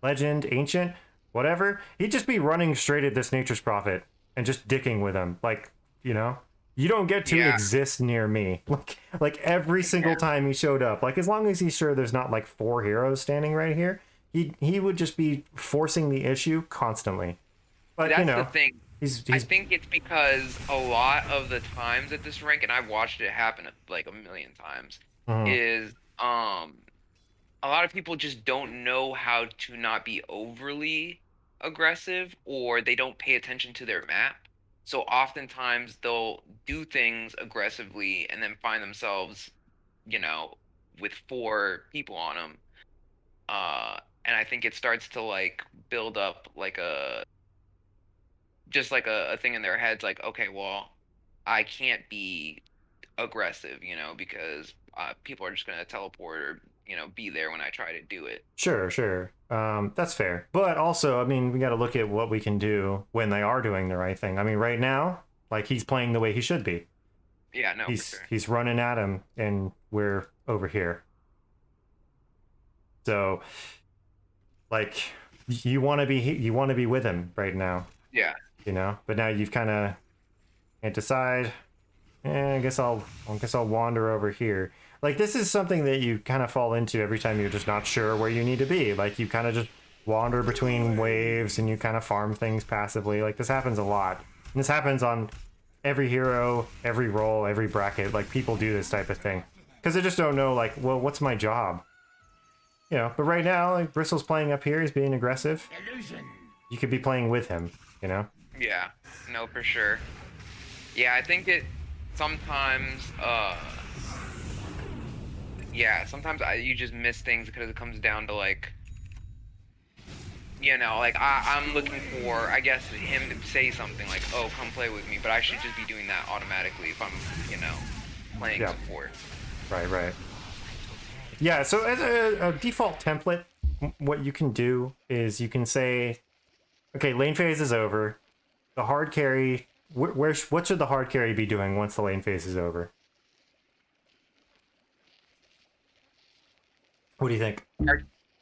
legend, ancient, whatever, he'd just be running straight at this Nature's Prophet and just dicking with him. Like, you don't get to Yeah. exist near me. Like every single time he showed up. Like as long as he's sure there's not like 4 heroes standing right here, he would just be forcing the issue constantly. But That's the thing. he's I think it's because a lot of the times at this rank, and I've watched it happen like a million times, is a lot of people just don't know how to not be overly aggressive, or they don't pay attention to their map. So oftentimes they'll do things aggressively and then find themselves, with 4 people on them. And I think it starts to like build up like a thing in their heads, like, okay, well, I can't be aggressive, because people are just gonna teleport or be there when I try to do it. Sure. That's fair. But also, I mean, we got to look at what we can do when they are doing the right thing. I mean, right now, like he's playing the way he should be. Yeah, no, He's for sure. he's running at him, and we're over here. So, like, you want to be with him right now, Yeah, But now you've kind of can't decide. I guess I'll wander over here. Like this is something that you kind of fall into every time you're just not sure where you need to be. Like you kind of just wander between waves and you kind of farm things passively. Like this happens a lot. And this happens on every hero, every role, every bracket. Like people do this type of thing because they just don't know. Like, well, what's my job? But right now, like Bristle's playing up here. He's being aggressive. You could be playing with him. yeah, no, for sure. Yeah, I think it sometimes. Yeah, sometimes you just miss things because it comes down to like, like I'm looking for, I guess, him to say something like, "Oh, come play with me," but I should just be doing that automatically if I'm, playing support. Right. Yeah, so as a default template, what you can do is you can say, okay, lane phase is over. The hard carry, what should the hard carry be doing once the lane phase is over? What do you think?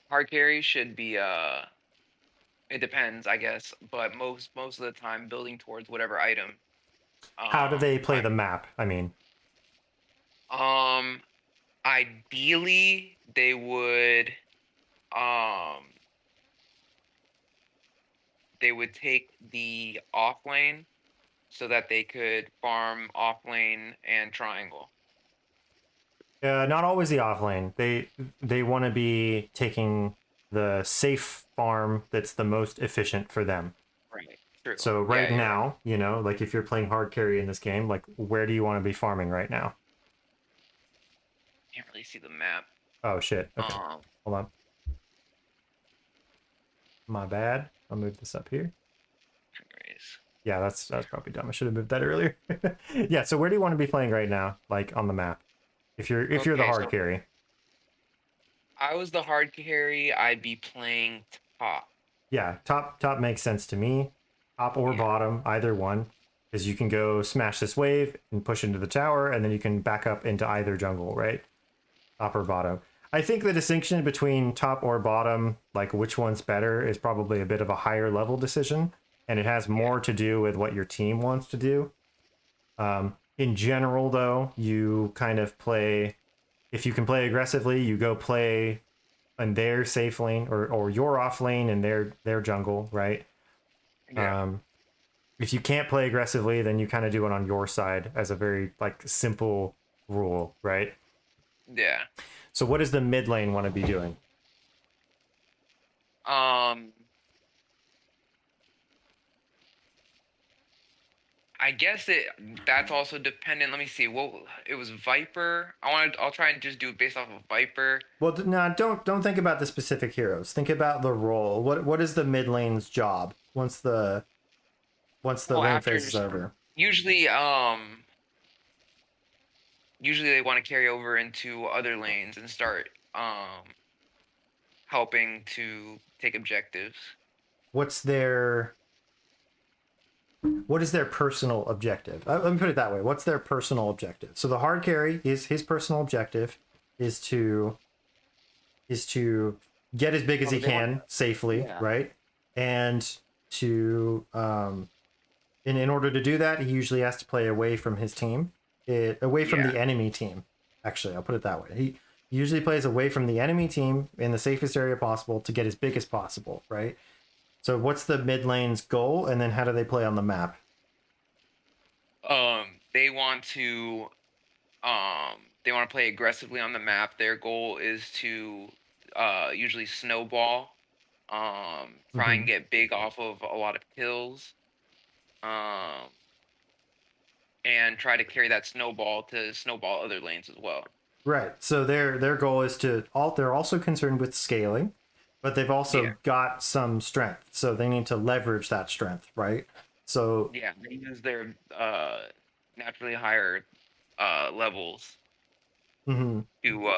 Hard carry should be it depends, I guess, but most of the time building towards whatever item. How do they play the map? I mean, Ideally they would take the off lane so that they could farm off lane and triangle. not always the off lane. They want to be taking the safe farm that's the most efficient for them. Right. True. So right Yeah, now, like if you're playing hard carry in this game, like where do you want to be farming right now? can't really see the map. Oh shit. Okay. Hold on. My bad. I'll move this up here. Anyways. Yeah, that's probably dumb. I should have moved that earlier. Yeah, so where do you want to be playing right now, like on the map? If you're the Okay, hard so- carry. I was the hard carry, I'd be playing top. Yeah, top makes sense to me. Top or bottom, either one. Because you can go smash this wave and push into the tower, and then you can back up into either jungle, right? Top or bottom. I think the distinction between top or bottom, like which one's better, is probably a bit of a higher level decision. And it has more to do with what your team wants to do. In general, though, you kind of play... If you can play aggressively, you go play their safe lane, or your off lane and their jungle, right? Yeah. If you can't play aggressively, then you kind of do it on your side as a very like simple rule, right? Yeah. So what does the mid lane want to be doing? Um, I guess that's also dependent. Let me see. What it was Viper. I'll try and just do it based off of Viper. Well, no, don't think about the specific heroes. Think about the role. What is the mid lane's job once the Well, lane after phase is over? usually usually they want to carry over into other lanes and start helping to take objectives. What's their what is their personal objective? Let me put it that way. What's their personal objective? So the hard carry is his personal objective is to get as big as Oh, he they want can safely, yeah. right? And to in order to do that, he usually has to play away from his team, away from Yeah. the enemy team. Actually, I'll put it that way. He usually plays away from the enemy team in the safest area possible to get as big as possible, right? So what's the mid lane's goal, and then how do they play on the map? They want to play aggressively on the map. Their goal is to usually snowball, try Mm-hmm. and get big off of a lot of kills, um, and try to carry that snowball to snowball other lanes as well. Right. So their goal is to they're also concerned with scaling, but they've Yeah, also got some strength. So they need to leverage that strength, right? So yeah. They use their naturally higher levels mhm, to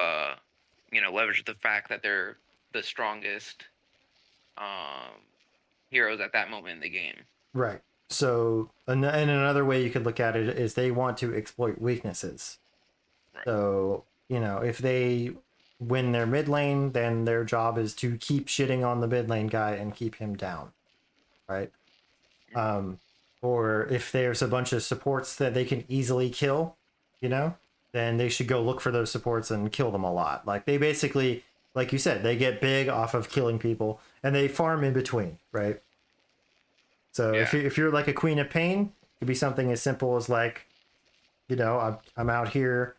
leverage the fact that they're the strongest um heroes at that moment in the game. right. So and another way you could look at it is they want to exploit weaknesses. Right. So, if they win their mid lane, then their job is to keep shitting on the mid lane guy and keep him down, right? Um, or if there's a bunch of supports that they can easily kill, you know, then they should go look for those supports and kill them a lot. Like they basically, like you said, they get big off of killing people and they farm in between, right? So Yeah. if you're like a Queen of Pain, it could be something as simple as like, I'm out here.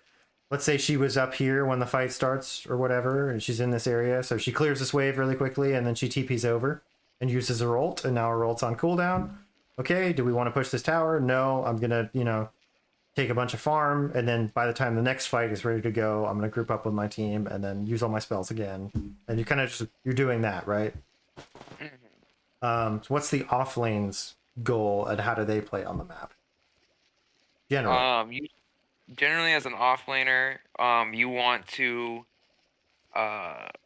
Let's say she was up here when the fight starts or whatever, and she's in this area. So she clears this wave really quickly and then she TPs over and uses her ult, and now her ult's on cooldown. Okay, do we want to push this tower? No, I'm gonna, take a bunch of farm, and then by the time the next fight is ready to go, I'm gonna group up with my team and then use all my spells again. And you kind of just you're doing that, right? Mhm. So what's the off lane's goal and how do they play on the map? Generally. You generally as an offlaner, you want to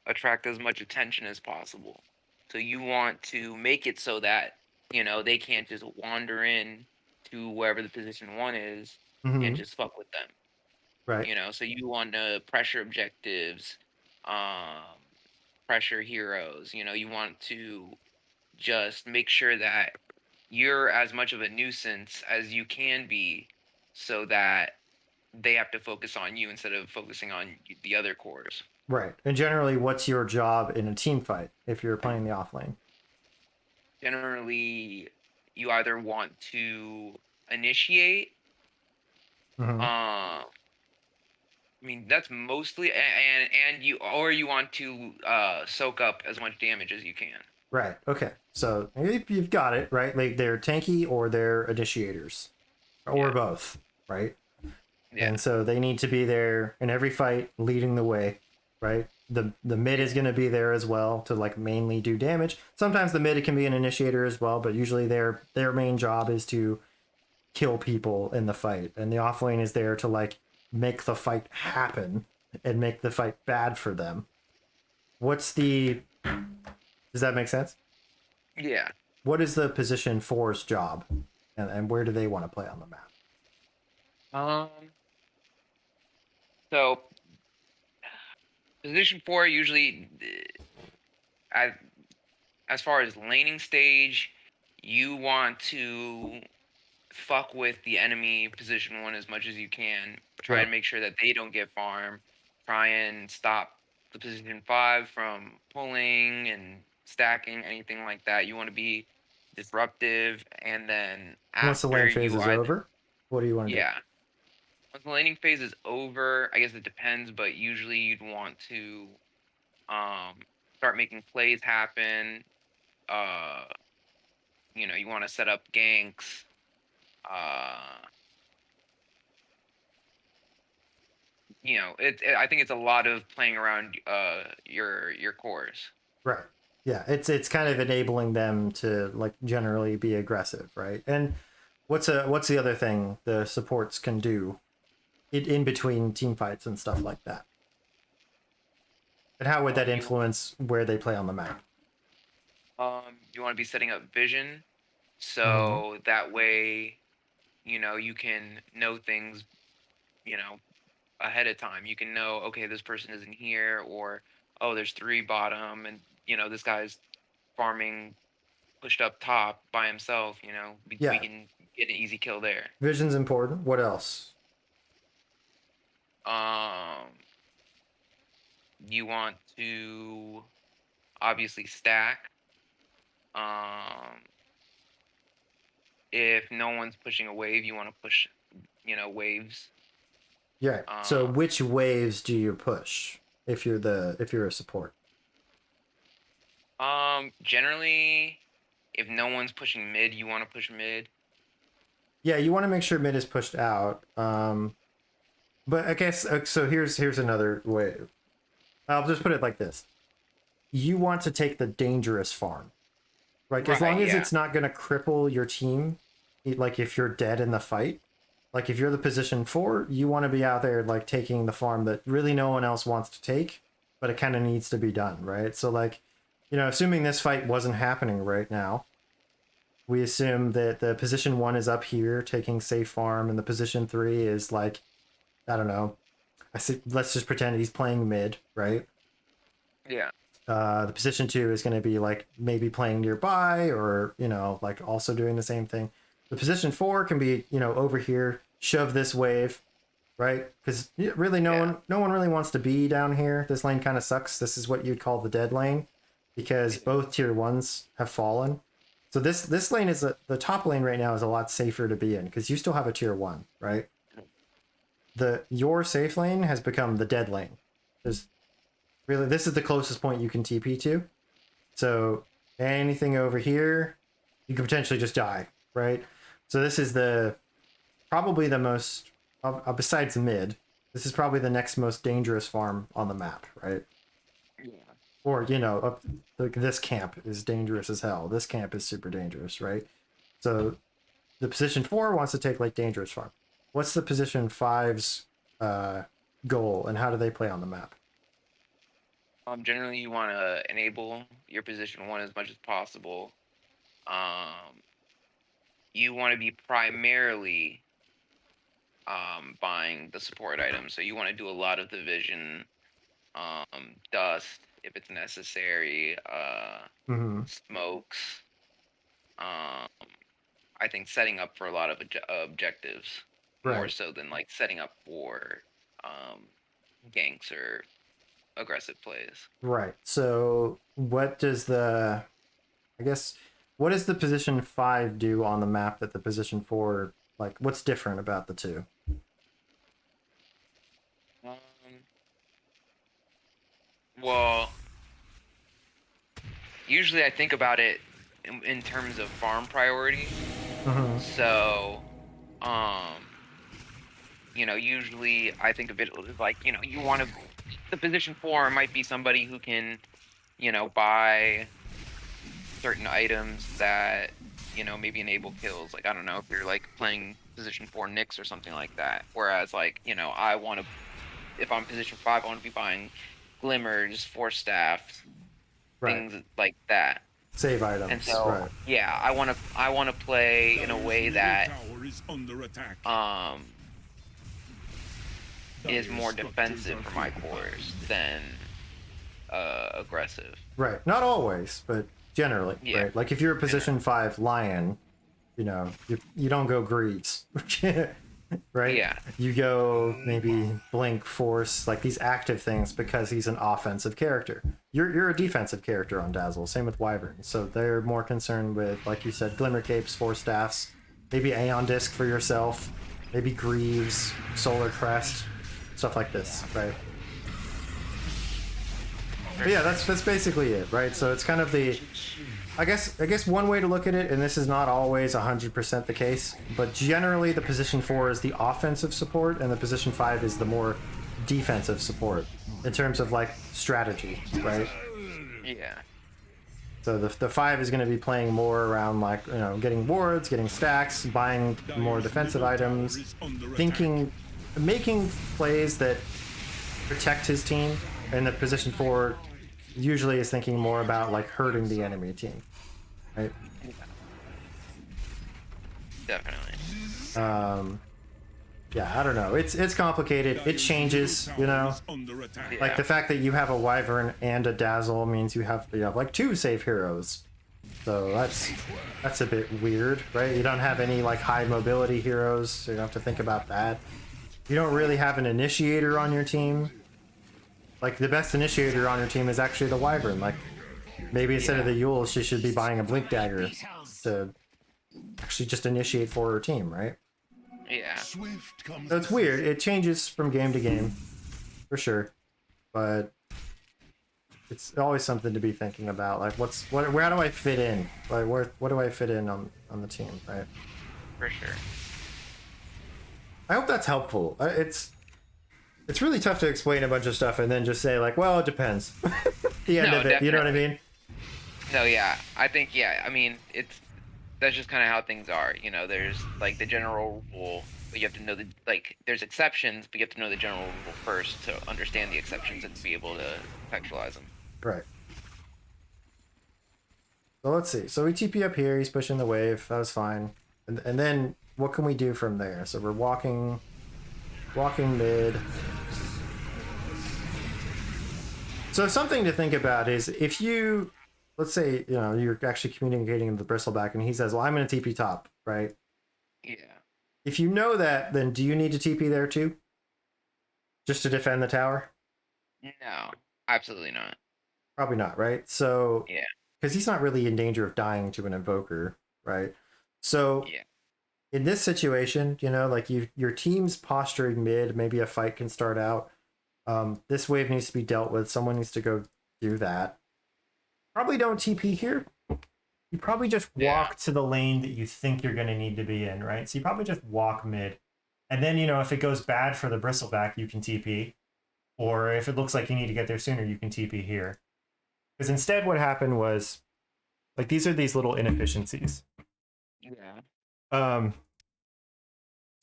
attract as much attention as possible. So you want to make it so that they can't just wander in to wherever the position one is and Mm-hmm. just fuck with them. Right. So you want to pressure objectives, um, pressure heroes. You want to just make sure that you're as much of a nuisance as you can be, so that they have to focus on you instead of focusing on the other cores. Right. And generally, what's your job in a team fight if you're playing the off lane? Generally, you either want to initiate, Mm-hmm. I mean that's mostly and you want to soak up as much damage as you can. Right. Okay. So you've got it, right? Like they're tanky or they're initiators or Yeah. both, right? Yeah. And so they need to be there in every fight, leading the way, right? The mid is going to be there as well to like mainly do damage. Sometimes the mid can be an initiator as well, but usually their main job is to kill people in the fight, and the off lane is there to like make the fight happen and make the fight bad for them. What's the Does that make sense? Yeah. What is the position four's job, and where do they want to play on the map? Um. So position four usually, as as far as laning stage, you want to fuck with the enemy position one as much as you can. Try Yeah. and make sure that they don't get farm. Try and stop. the position 5 from pulling and stacking, anything like that. You want to be disruptive, and then Once the after lane phase you is either, over, what do you want to do? yeah, once the laning phase is over, I guess it depends, but usually you'd want to um start making plays happen. Uh, you want to set up ganks. Uh, I think it's a lot of playing around your cores. Right. Yeah, it's kind of enabling them to like generally be aggressive, right? And what's the other thing the supports can do in between team fights and stuff like that? And how would that You influence where they play on the map? you want to be setting up vision, Mhm. so that way you can know things you know ahead of time. You can know, okay, this person isn't here, or oh, there's 3 bottom, and this guy's farming pushed up top by himself. We Yeah, can get an easy kill there. vision's important. What else? Um, you want to obviously stack. Um, if no one's pushing a wave, you want to push, waves. Yeah. So Um, which waves do you push if you're a support? generally, if no one's pushing mid, you want to push mid. Yeah, you want to make sure mid is pushed out. But I guess so. Here's another way. I'll just put it like this: you want to take the dangerous farm, right? As Right, long as yeah. it's not going to cripple your team, like if you're dead in the fight, like if you're the position 4, you want to be out there like taking the farm that really no one else wants to take, but it kind of needs to be done, right? So like, assuming this fight wasn't happening right now, we assume that the position 1 is up here taking safe farm, and the position 3 is like, I don't know. I see, let's just pretend he's playing mid, right? Yeah. The position 2 is going to be like maybe playing nearby, or like also doing the same thing. The position 4 can be over here, shove this wave, right? Because really Yeah. no one really wants to be down here. This lane kind of sucks. This is what you'd call the dead lane, because both tier 1s have fallen. So this lane is the top lane right now is a lot safer to be in, because you still have a tier 1, right? Your safe lane has become the dead lane. There's really, this is the closest point you can TP to. So anything over here, you could potentially just die, right? So this is probably the most, besides mid, this is probably the next most dangerous farm on the map, right? Yeah. Or this camp is dangerous as hell. This camp is super dangerous, right? So the position 4 wants to take like dangerous farm. What's the position 5's goal, and how do they play on the map? Generally, you want to enable your position 1 as much as possible. You want to be primarily buying the support items, so you want to do a lot of the vision, dust if it's necessary, Mm-hmm. smokes. Um, I think setting up for a lot of objectives more Right. so than like setting up for um, ganks or aggressive plays. Right. So I guess, what does the position 5 do on the map that the position 4, like, what's different about the two? Um, well, usually I think about it in terms of farm priority. Mm-hmm. So, um, usually I think of it as like, you want to, the position 4 might be somebody who can, buy certain items that, maybe enable kills. Like, I don't know if you're like playing position 4 Nyx or something like that. Whereas, like, I want to, if I'm position 5, I want to be buying glimmers, force staff, Right. things like that. Save And items. so, Right. yeah, I want to play in a way Dire's middle that tower is under attack. um is Dire's more structures defensive are for my fortified. cores than aggressive. Right. Not always, but generally, Yeah. right? Like if you're a position 5 lion, you don't go greaves. right? Yeah. You go maybe blink, force, like these active things because he's an offensive character. You're a defensive character on Dazzle. Same with Wyvern. So they're more concerned with, like you said, Glimmer Capes, Force Staffs, maybe Aeon Disc for yourself, maybe Greaves, Solar Crest, stuff like this, right? But yeah, that's basically it, right? So it's kind of the, I guess one way to look at it, and this is not always 100% the case, but generally the position 4 is the offensive support, and the position 5 is the more defensive support in terms of like strategy, right? Yeah. So the 5 is going to be playing more around like, you know, getting wards, getting stacks, buying more defensive items, thinking, making plays that protect his team, and the position 4 usually is thinking more about like hurting the enemy team, right? Definitely. Yeah, I don't know. It's complicated. It changes, you know. Like the fact that you have a Wyvern and a Dazzle means you have like 2 safe heroes. So that's a bit weird, right? You don't have any like high mobility heroes, so you don't have to think about that. You don't really have an initiator on your team. Like the best initiator on your team is actually the Wyvern. Like maybe instead of the Yule, she should be buying a Blink Dagger to actually just initiate for her team, right? Yeah. So it's weird. It changes from game to game, for sure. But it's always something to be thinking about. Like where do I fit in? Like what do I fit in on the team, right? For sure. I hope that's helpful. It's really tough to explain a bunch of stuff and then just say like, well, it depends. The end of it, you know what I mean? No, yeah. I think, yeah, I mean, that's just kind of how things are. You know, there's like the general rule, but you have to know there's exceptions, but you have to know the general rule first to understand the exceptions and be able to contextualize them. Right. So let's see. So we TP up here, he's pushing the wave, that was fine. And then what can we do from there? So we're walking mid. So something to think about is if you, let's say, you know, you're actually communicating with the Bristleback and he says, well, I'm going to TP top, right? Yeah. If you know that, then do you need to TP there too? Just to defend the tower? No, absolutely not. Probably not, right? So, yeah, because he's not really in danger of dying to an invoker, right? So, yeah, in this situation, you know, like your team's posturing mid, maybe a fight can start out. This wave needs to be dealt with. Someone needs to go do that. Probably don't TP here. You probably just walk to the lane that you think you're going to need to be in, right? So you probably just walk mid. And then, you know, if it goes bad for the Bristleback, you can TP. Or if it looks like you need to get there sooner, you can TP here. Because instead what happened was, like, these are these little inefficiencies. yeah.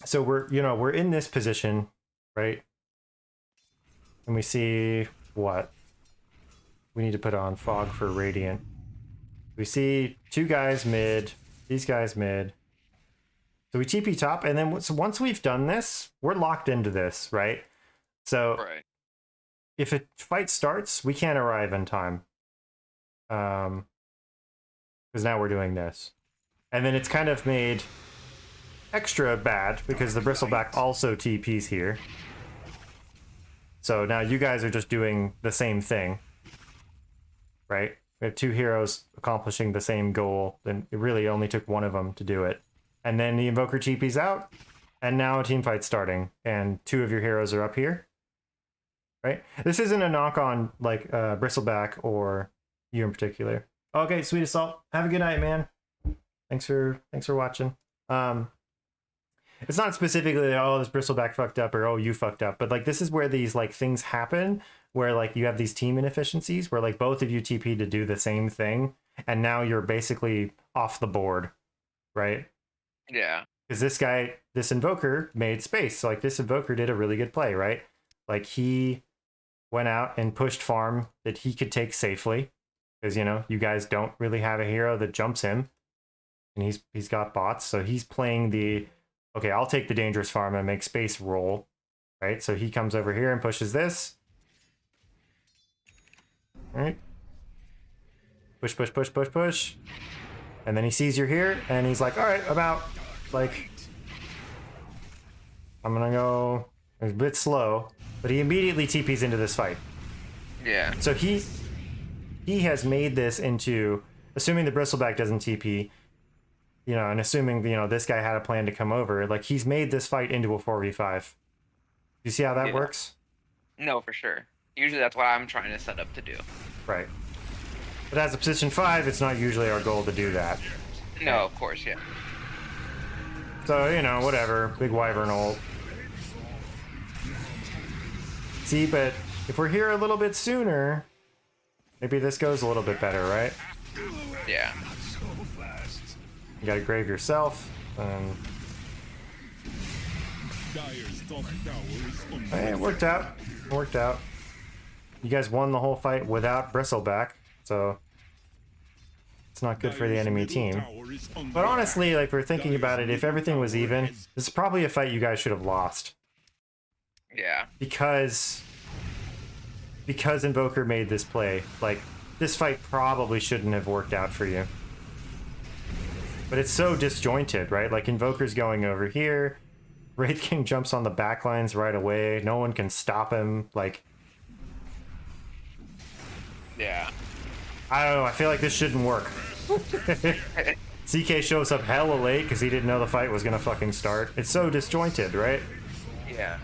So we're in this position, right? And we see what? We need to put on fog for Radiant. We see 2 guys mid, these guys mid. So we TP top, and then once we've done this, we're locked into this, right? So if a fight starts, we can't arrive in time. Because now we're doing this. And then it's kind of made extra bad because the Bristleback also TPs here. So now you guys are just doing the same thing, right? We have 2 heroes accomplishing the same goal, and it really only took one of them to do it. And then the Invoker TP's out, and now a team fight's starting, and 2 of your heroes are up here, right? This isn't a knock on like Bristleback or you in particular. Okay, Sweet Assault, have a good night, man. Thanks for watching. It's not specifically, oh, this Bristleback fucked up, or oh, you fucked up, but like this is where these like things happen, where like you have these team inefficiencies, where like both of you TP to do the same thing, and now you're basically off the board, right? Yeah. Because this Invoker made space. So like this Invoker did a really good play, right? Like he went out and pushed farm that he could take safely, because you know you guys don't really have a hero that jumps him, and he's got bots, so he's playing the okay, I'll take the dangerous farm and make space roll, right? So he comes over here and pushes this. All right. Push, push, push, push, push. And then he sees you're here, and he's like, all right, I'm out. Like, I'm gonna go a bit slow, but he immediately TPs into this fight. Yeah. So he has made this into, assuming the bristleback doesn't TP, you know, and assuming, you know, this guy had a plan to come over, like he's made this fight into a 4v5. You see how that Yeah. works? No, for sure. Usually that's what I'm trying to set up to do. Right. But as a position 5, it's not usually our goal to do that. No, of course, yeah. So, you know, whatever. Big wyvern ult. See, but if we're here a little bit sooner, maybe this goes a little bit better, right? Yeah. You gotta grave yourself. Dire's top tower is under Hey, it worked out. It worked out. You guys won the whole fight without bristleback, so it's not good for the enemy team. But honestly, like we're thinking about it, if everything was even, this is probably a fight you guys should have lost. Yeah. Because Invoker made this play. Like, this fight probably shouldn't have worked out for you. But it's so disjointed, right? Like, Invoker's going over here. Wraith King jumps on the backlines right away. No one can stop him. Like, Yeah. I don't know. I feel like this shouldn't work. CK shows up hella late because he didn't know the fight was going to fucking start. It's so disjointed, right? Yeah.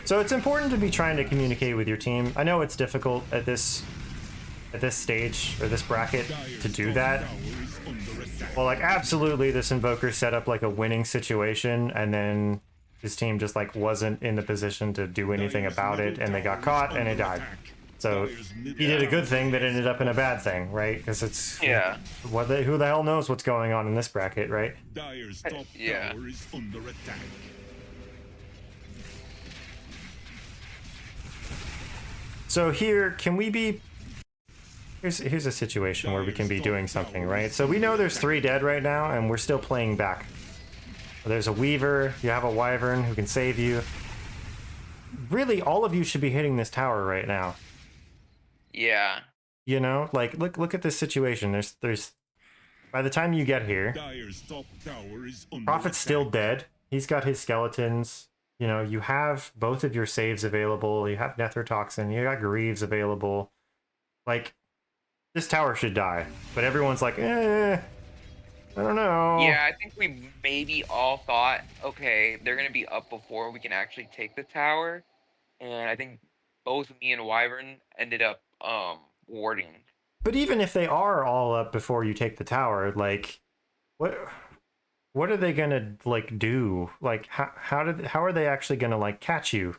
So it's important to be trying to communicate with your team. I know it's difficult at this stage or this bracket to do that. Well, like absolutely this Invoker set up like a winning situation and then his team just like wasn't in the position to do anything about it and they got caught and it died. So he did a good thing that ended up in a bad thing, right? Because it's Yeah. who the hell knows what's going on in this bracket, right? Dire's top Yeah. tower is under attack. So here, can we be... Here's a situation where we can be doing something, right? So we know there's 3 dead right now, and we're still playing back. There's a Weaver, you have a Wyvern who can save you. Really, all of you should be hitting this tower right now. Yeah. You know? Like, look at this situation. There's... By the time you get here, Dire's top tower is under Prophet's attack. still dead. He's got his skeletons. You know, you have both of your saves available. You have Nether Toxin. You got Greaves available. Like, this tower should die. But everyone's like, I don't know. Yeah, I think we maybe all thought, okay, they're gonna be up before we can actually take the tower. And I think both me and Wyvern ended up warding. But even if they are all up before you take the tower, like, what are they gonna like do? Like, how are they actually gonna like catch you?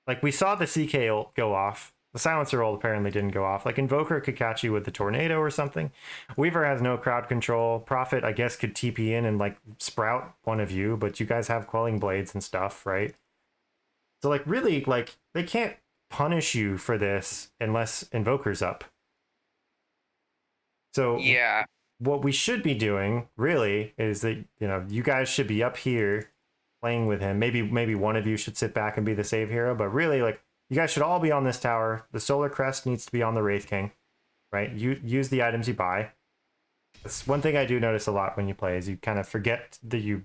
Like, we saw the CK ult go off. The silencer ult apparently didn't go off. Like, Invoker could catch you with the tornado or something. Weaver has no crowd control. Prophet, I guess, could TP in and like sprout one of you, but you guys have quelling blades and stuff, right? So like, really, like, they can't punish you for this unless Invoker's up. So Yeah. what we should be doing really is that, you know, you guys should be up here playing with him. Maybe one of you should sit back and be the save hero, but really, like, you guys should all be on this tower. The Solar Crest needs to be on the Wraith King, right? You use the items you buy. That's one thing I do notice a lot when you play is you kind of forget that you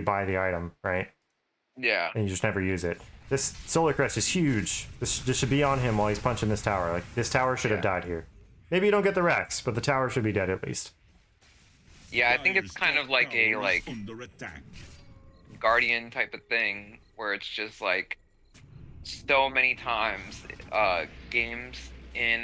buy the item, right? Yeah. And you just never use it. This Solar Crest is huge. This should be on him while he's punching this tower. Like, this tower should have died here. Maybe you don't get the Rex, but the tower should be dead at least. Yeah, I think it's kind of like a Tower is under attack. Guardian type of thing where it's just like so many times games in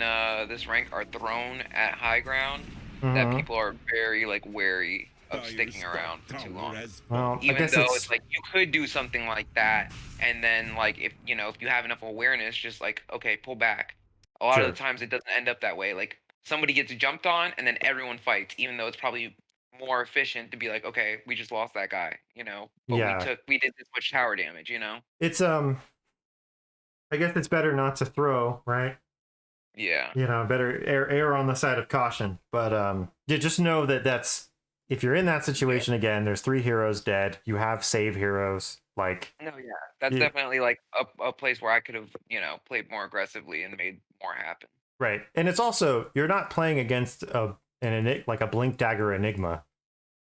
this rank are thrown at high ground that Mhm. people are very like wary of Dire's sticking top around for too tower long. has Well, I Even guess though it's it's like you could do something like that, and then like if you know if you have enough awareness, just like okay, pull back. A lot of Sure. the times it doesn't end up that way. Like somebody gets jumped on, and then everyone fights, even though it's probably more efficient to be like, okay, we just lost that guy, you know, but Yeah. we did this much tower damage, you know. It's I guess it's better not to throw, right? Yeah. You know, better err on the side of caution. But yeah, just know that that's if you're in that situation again, there's 3 heroes dead. You have save heroes. Like, No, yeah, that's Yeah. definitely like a place where I could have, you know, played more aggressively and made more happen. right. And it's also, you're not playing against an like a blink dagger enigma.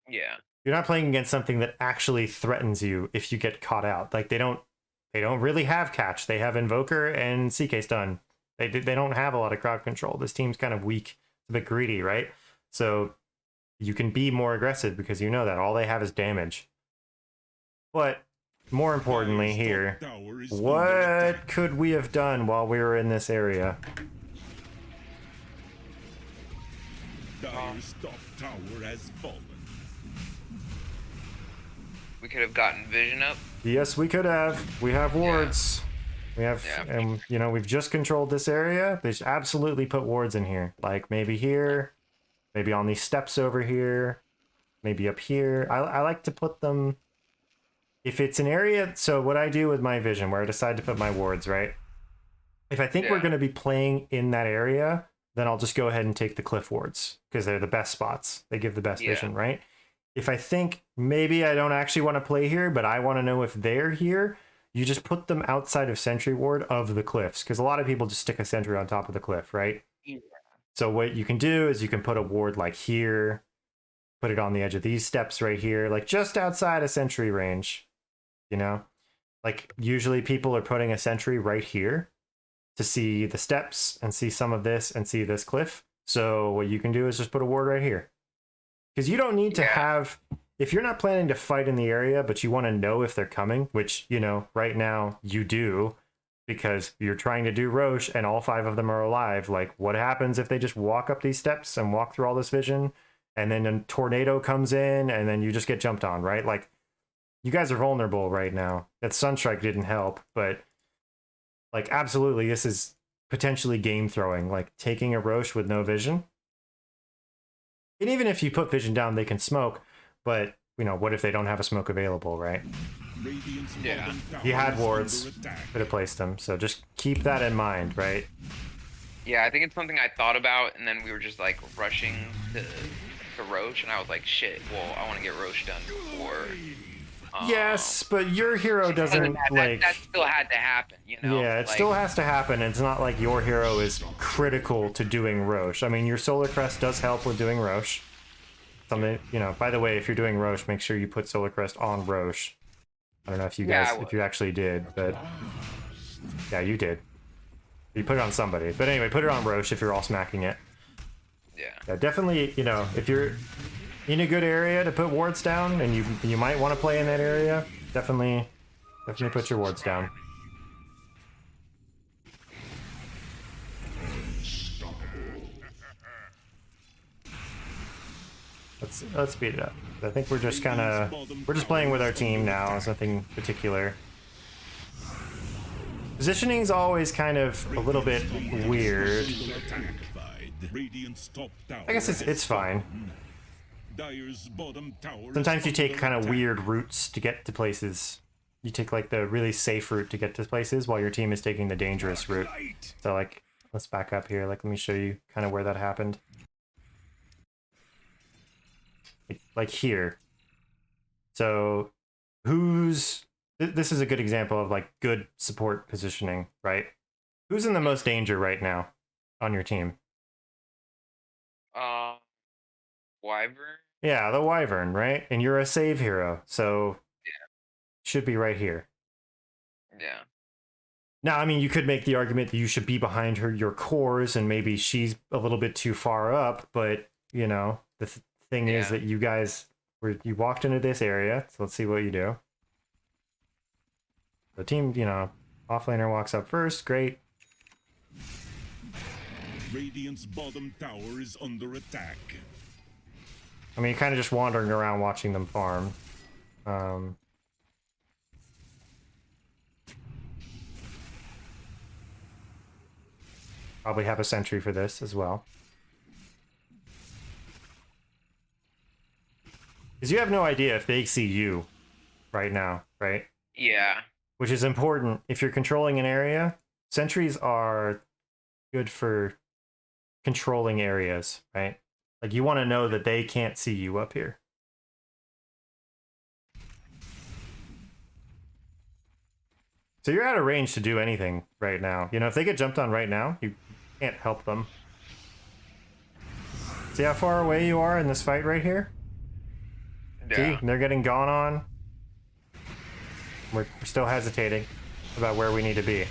Yeah. You're not playing against something that actually threatens you if you get caught out. Like they don't really have catch. They have invoker and CK stun. They don't have a lot of crowd control. This team's kind of weak, a bit greedy, right? So you can be more aggressive because you know that all they have is damage. But more importantly here, what could we have done while we were in this area? Dire's top tower has fallen. We could have gotten vision up. Yes, we could have. We have wards. We have, Yeah. and you know, we've just controlled this area. They should absolutely put wards in here. Like maybe here, maybe on these steps over here, maybe up here. I like to put them, if it's an area, so what I do with my vision, where I decide to put my wards, right? If I think we're Yeah. going to be playing in that area, then I'll just go ahead and take the cliff wards, because they're the best spots. They give the best Yeah. vision, right? If I think maybe I don't actually want to play here, but I want to know if they're here, you just put them outside of sentry ward of the cliffs, because a lot of people just stick a sentry on top of the cliff, right? Yeah. So what you can do is you can put a ward like here, put it on the edge of these steps right here, like just outside of sentry range, you know? Like usually people are putting a sentry right here to see the steps and see some of this and see this cliff. So what you can do is just put a ward right here. Because you don't need to have, if you're not planning to fight in the area, but you want to know if they're coming, which, you know, right now you do, because you're trying to do Roche and all 5 of them are alive. Like, what happens if they just walk up these steps and walk through all this vision, and then a tornado comes in, and then you just get jumped on, right? Like, you guys are vulnerable right now. That Sunstrike didn't help, but, like, absolutely, this is potentially game throwing. Like, taking a Roche with no vision. And even if you put vision down, they can smoke, but, you know, what if they don't have a smoke available, right? Yeah. He had wards, could have placed them, so just keep that in mind, right? Yeah, I think it's something I thought about, and then we were just like rushing to Roche, and I was like, shit. Well, I want to get Roche done before. Yes, but your hero doesn't, like... That still had to happen, you know? Yeah, it like, still has to happen. It's not like your hero is critical to doing Roche. I mean, your Solar Crest does help with doing Roche. Something, you know, by the way, if you're doing Roche, make sure you put Solar Crest on Roche. I don't know if you guys, if you actually did, but yeah, you did. You put it on somebody. But anyway, put it on Roche if you're all smacking it. Yeah, definitely, you know, if you're in a good area to put wards down, and you might want to play in that area, definitely put your wards down. Let's speed it up. I think we're just playing with our team now. It's nothing particular. Positioning is always kind of a little bit weird. I guess it's fine. Sometimes you take kind of weird routes to get to places. You take like the really safe route to get to places while your team is taking the dangerous route. So like, let's back up here. Like, let me show you kind of where that happened. Like here. So this is a good example of like good support positioning, right? Who's in the most danger right now on your team? Wyvern? Yeah, the Wyvern, right? And you're a save hero, so should be right here. Yeah. Now, I mean, you could make the argument that you should be behind your cores, and maybe she's a little bit too far up, but, you know, the thing is that you guys, you walked into this area, so let's see what you do. The team, you know, offlaner walks up first, great. Radiant's bottom tower is under attack. I mean, you're kind of just wandering around watching them farm. Probably have a sentry for this as well. Because you have no idea if they see you right now, right? Yeah. Which is important. If you're controlling an area, sentries are good for controlling areas, right? Like, you want to know that they can't see you up here. So you're out of range to do anything right now. You know, if they get jumped on right now, you can't help them. See how far away you are in this fight right here? Yeah. See, they're getting gone on. We're still hesitating about where we need to be.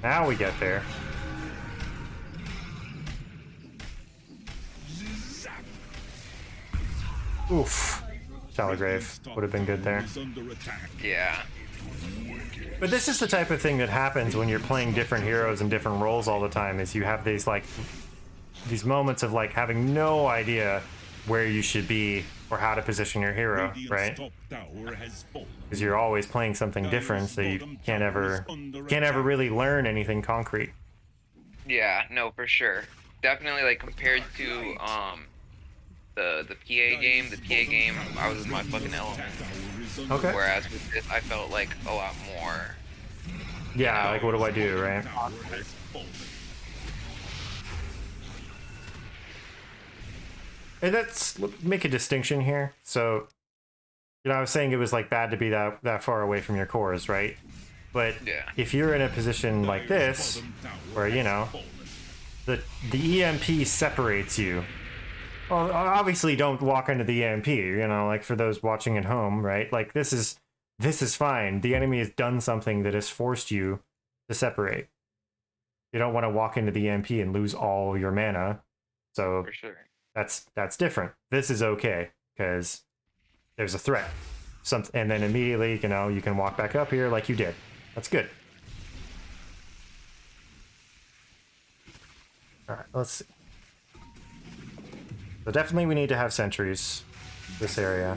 Now we get there. Oof. Salagrave would have been good there. Is under attack. Yeah. But this is the type of thing that happens when you're playing different heroes and different roles all the time, is you have these like these moments of like having no idea where you should be or how to position your hero, Radiant's right? top tower has fallen. Because you're always playing something different, so you can't ever really learn anything concrete. Yeah, no, for sure. Definitely, like, compared to, the PA game, I was in my fucking element. Okay. Whereas with this, I felt like a lot more. Yeah, like what do I do, right? And let's make a distinction here. So, I was saying it was like bad to be that far away from your cores, right? But Yeah. if you're in a position like this, where the EMP separates you. Well, obviously don't walk into the EMP, like for those watching at home, right? Like this is fine. The enemy has done something that has forced you to separate. You don't want to walk into the EMP and lose all your mana. So For sure. that's different. This is okay because there's a threat. And then immediately, you can walk back up here like you did. That's good. All right, let's see. So definitely we need to have sentries this area.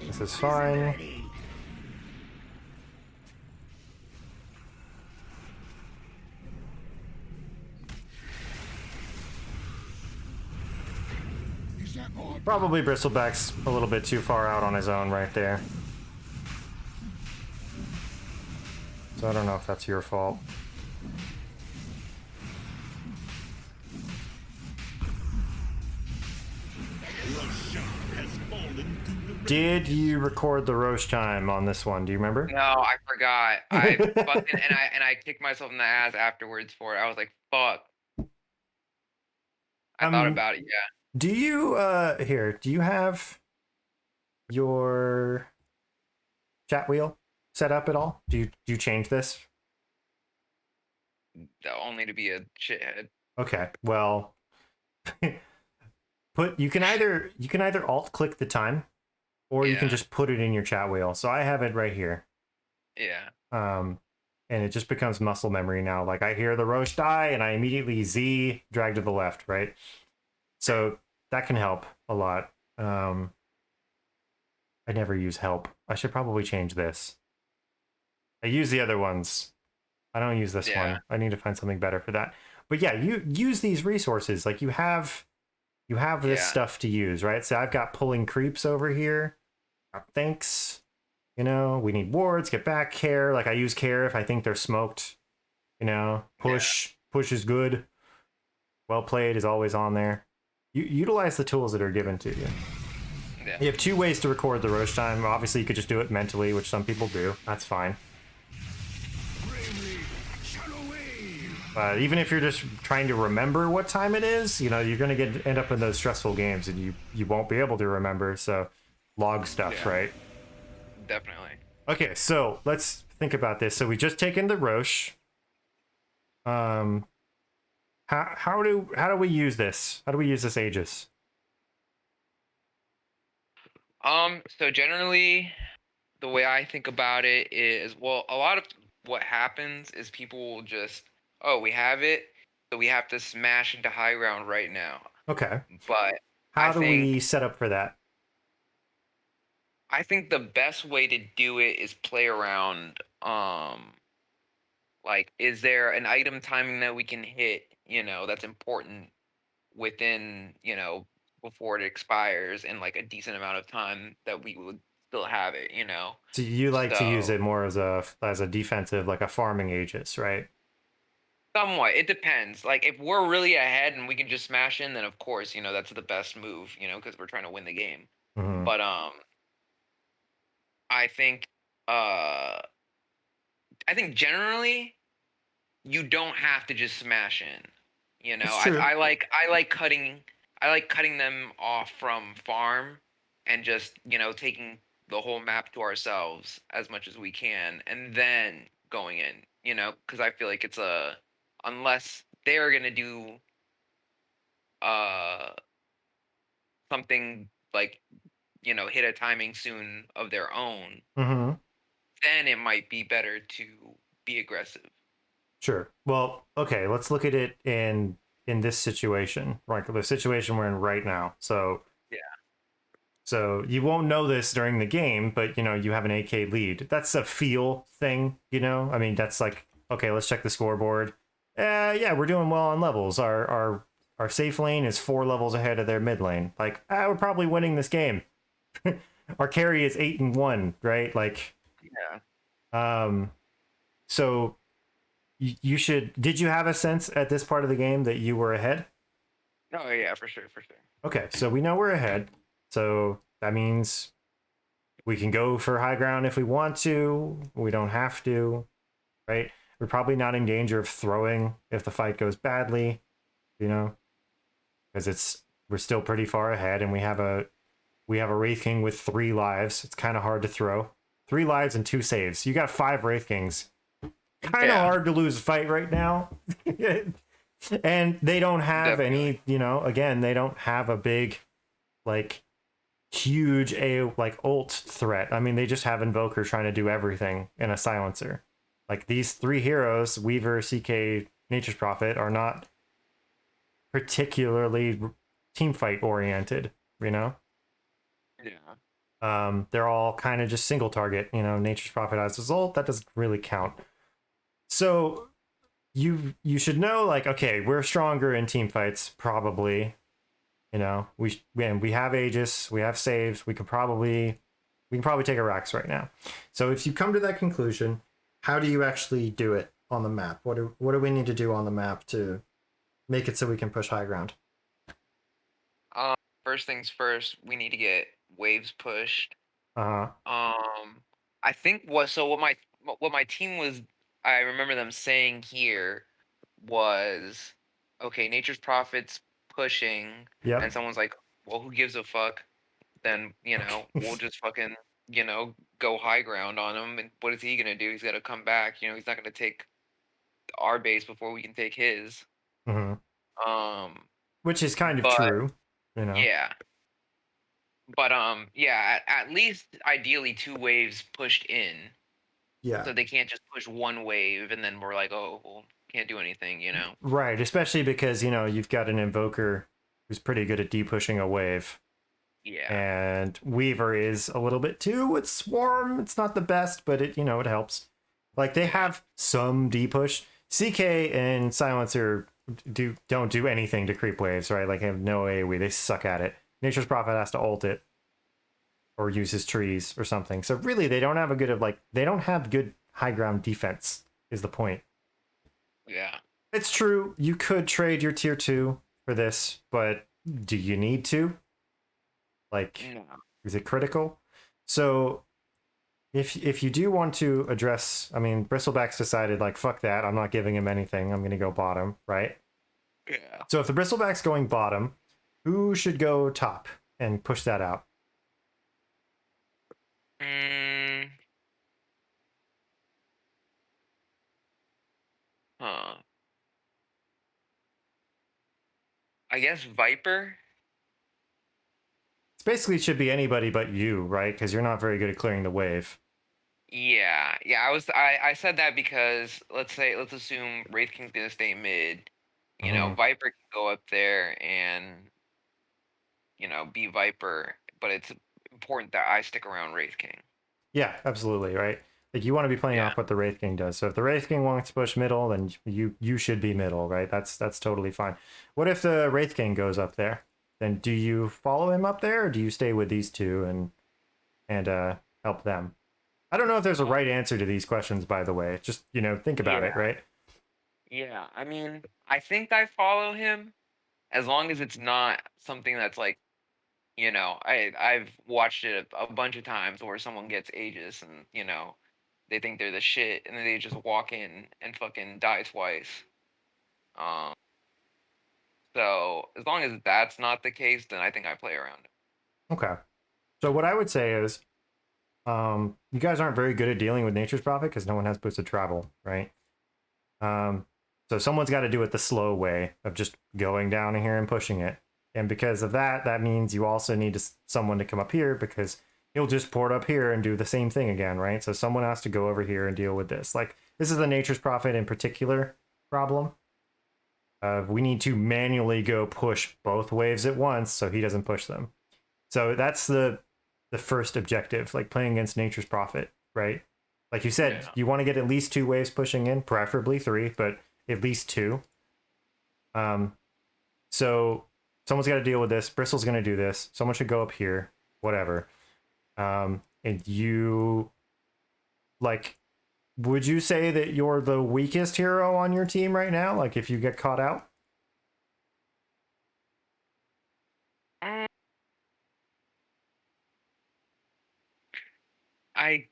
This is fine. Probably Bristleback's a little bit too far out on his own right there. So I don't know if that's your fault. Did you record the Roche time on this one? Do you remember? No, I forgot. I fucking and I kicked myself in the ass afterwards for it. I was like, fuck. I thought about it, yeah. Do you do you have your chat wheel set up at all? Do you change this? Only to be a shithead. Okay. Well, you can either alt click the time or you can Yeah. just put it in your chat wheel. So I have it right here. Yeah. And it just becomes muscle memory now. Like I hear the Roche die and I immediately Z drag to the left, right? So that can help a lot. I never use help. I should probably change this. I use the other ones. I don't use this one. I need to find something better for that. But yeah, you use these resources. Like you have this stuff to use, right? So I've got pulling creeps over here. Thanks. We need wards, get back, care. Like I use care if I think they're smoked. Push is good. Well played is always on there. You utilize the tools that are given to you. Yeah. You have two ways to record the Roche time. Obviously, you could just do it mentally, which some people do. That's fine. Even if you're just trying to remember what time it is, you're going to end up in those stressful games and you won't be able to remember. So log stuff, right? Definitely. Okay, so let's think about this. So we just taken the Roche. How do we use this? How do we use this Aegis? So generally, the way I think about it is, well, a lot of what happens is people will just, we have it, so we have to smash into high ground right now. Okay. But how do we set up for that? I think the best way to do it is play around, like, is there an item timing that we can hit, that's important within, before it expires in like a decent amount of time that we would still have it, So you like to use it more as a defensive, like a farming Aegis, right? Somewhat. It depends. Like if we're really ahead and we can just smash in, then of course, that's the best move, because we're trying to win the game. Hmm. But I think uh I think generally you don't have to just smash in. It's I true. I like I like cutting them off from farm and just, taking the whole map to ourselves as much as we can and then going in, because I feel like it's a unless they're gonna do uh something like, hit a timing soon of their own, Hmm. then it might be better to be aggressive. Sure. Well, okay, let's look at it in this situation, like the situation we're in right now. So Yeah. so you won't know this during the game, but you have an AK lead. That's a feel thing, I mean, that's like, okay, let's check the scoreboard. Yeah, we're doing well on levels. Our safe lane is 4 levels ahead of their mid lane. Like, we're probably winning this game. Our carry is 8-1, right? Like, Yeah. um, so you should. Did you have a sense at this part of the game that you were ahead? Oh yeah, for sure, for sure. Okay, so we know we're ahead. So that means we can go for high ground if we want to. We don't have to, right? We're probably not in danger of throwing if the fight goes badly, you know, because we're still pretty far ahead, and we have a Wraith King with 3 lives. It's kind of hard to throw. 3 lives and 2 saves. You got 5 Wraith Kings. Kind of Yeah, hard to lose a fight right now. And they don't have definitely. any, again, they don't have a big, like, huge like ult threat. I mean, they just have Invoker trying to do everything in a silencer. Like these 3 heroes, Weaver, CK, Nature's Prophet, are not particularly team fight oriented. You know, Yeah. they're all kind of just single target. Nature's Prophet has his ult, that doesn't really count. So you should know, like, okay, we're stronger in team fights probably. We have Aegis, we have saves, we can probably take a Rax right now. So if you come to that conclusion, how do you actually do it on the map? What do we need to do on the map to make it so we can push high ground? Um, First things first, we need to get waves pushed. Uh I think what my team was. I remember them saying here was, okay, Nature's Prophets pushing, and yep. someone's like, well, who gives a fuck? Then we'll just fucking go high ground on him. And what is he gonna do? He's got to come back. He's not gonna take our base before we can take his. Hmm. Um, Which is kind of but true. yeah, but yeah, at least ideally 2 waves pushed in, Yeah. so they can't just push 1 wave and then we're like, oh, well, can't do anything. Right, especially because you've got an Invoker who's pretty good at depushing a wave. Yeah, And Weaver is a little bit too with Swarm. It's not the best, but it helps. Like, they yeah, have some D push. CK and Silencer don't do anything to creep waves, right? Like, they have no AoE. They suck at it. Nature's Prophet has to ult it or use his trees or something. So really, they don't have they don't have good high ground defense. Is the point? yeah. It's true. You could trade your tier 2 for this, but do you need to? Like, No. is it critical? So if you do want to address, I mean, Bristleback's decided, like, fuck that, I'm not giving him anything, I'm gonna go bottom, right? Yeah. So if the Bristleback's going bottom, who should go top and push that out? Mm, huh. I guess Viper. It's basically should be anybody but you, right? Because you're not very good at clearing the wave. Yeah, yeah. I said that because let's assume Wraith King's gonna stay mid. Hmm. Viper can go up there and be Viper, but it's important that I stick around Wraith King. Yeah, absolutely, right? Like, you want to be playing Yeah, off what the Wraith King does. So if the Wraith King wants to push middle, then you should be middle, right? That's totally fine. What if the Wraith King goes up there? Then do you follow him up there, or do you stay with these two and help them? I don't know if there's a right answer to these questions, by the way. Just think about it, yeah, right? Yeah, I mean, I think I follow him as long as it's not something that's like, I've watched it a bunch of times where someone gets Aegis and, they think they're the shit and then they just walk in and fucking die twice. Um, so as long as that's not the case, then I think I play around it. Okay. So what I would say is, you guys aren't very good at dealing with Nature's Prophet because no one has boosted travel, right? Um, so someone's got to do it the slow way of just going down here and pushing it. And because of that, that means you also need someone to come up here because he'll just port up here and do the same thing again, right? So someone has to go over here and deal with this. Like, this is the Nature's Prophet in particular problem. We need to manually go push both waves at once so he doesn't push them. So that's the first objective, like playing against Nature's Prophet, right? Like you said, Yeah. you want to get at least 2 waves pushing in, preferably 3, but at least 2. So someone's got to deal with this. Bristle's going to do this. Someone should go up here, whatever. And you, like, would you say that you're the weakest hero on your team right now? Like, if you get caught out? Um, I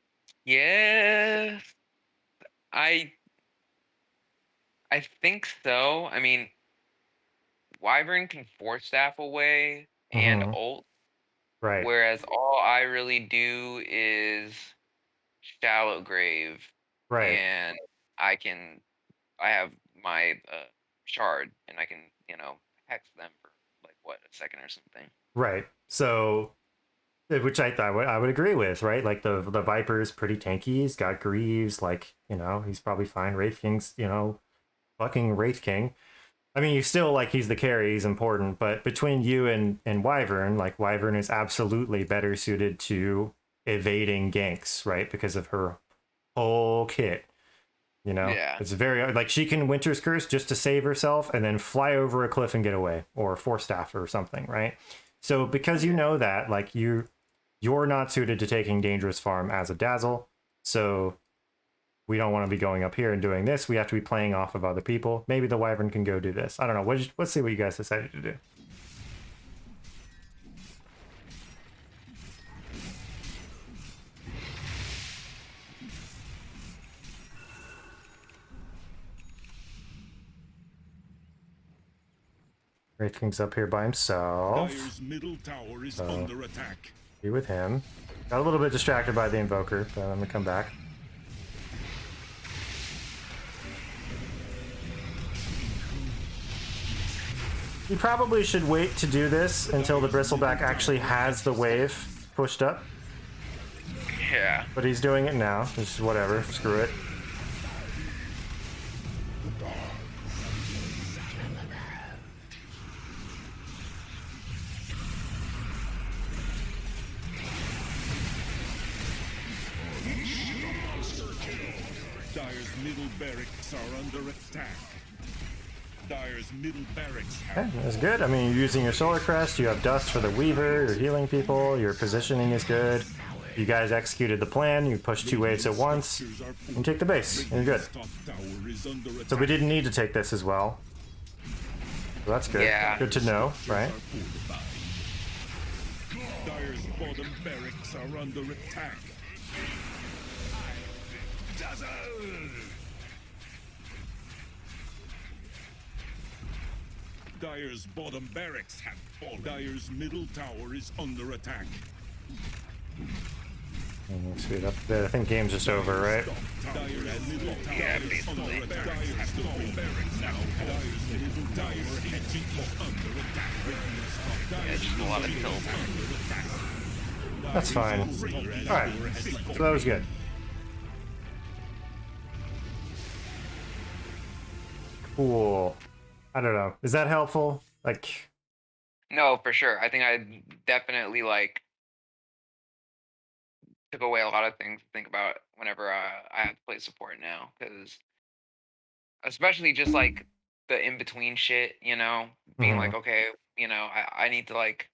guess I I think so. I mean, Wyvern can force staff away and Mm-hmm. ult, Right. whereas all I really do is shallow grave, Right. and I have my shard, and I can hex them for like what, a second or something. Right. So, which I would agree with, right? Like the Viper's pretty tanky. He's got Greaves, like, he's probably fine. Wraith King's, fucking Wraith King. I mean, you still, like, he's the carry, he's important, but between you and Wyvern, like, Wyvern is absolutely better suited to evading ganks, right? Because of her whole kit. Yeah. It's very, like, she can Winter's Curse just to save herself and then fly over a cliff and get away, or Force Staff or something, right? So because you know that, like, you're not suited to taking dangerous farm as a Dazzle, so we don't want to be going up here and doing this. We have to be playing off of other people. Maybe the Wyvern can go do this. I don't know. Let's see what you guys decided to do. Wraith King's up here by himself. Dire's middle tower is under attack. Be with him. Got a little bit distracted by the Invoker, but I'm gonna come back. You probably should wait to do this until the Bristleback actually has the wave pushed up, Yeah. but he's doing it now. Just whatever, screw it. Dire's middle barracks are under attack. Dire's middle barracks have Okay, that's good. I mean, you're using your Solar Crest, you have Dust for the Weaver, you're healing people, your positioning is good. You guys executed the plan, you pushed 2 waves at once, and take the base, and you're good. top tower is under attack. So we didn't need to take this as well. So that's good. Yeah. Good to know, right? Dire's bottom barracks are under attack. Dazzle! Dire's bottom barracks have fallen. Dire's middle tower is under attack. Speed up a bit. I think game's just over, right? Dire's middle tower Yeah, is basically. under attack. Dire's bottom barracks now. Dire's middle tower edging under attack. Yeah, just a lot of kills. That's fine. Alright, so that was good. Cool. I don't know. Is that helpful? Like, No, for sure. I think I definitely took away a lot of things to think about whenever I have to play support now, because especially just like the in between shit, being like, mhm. okay, I need to like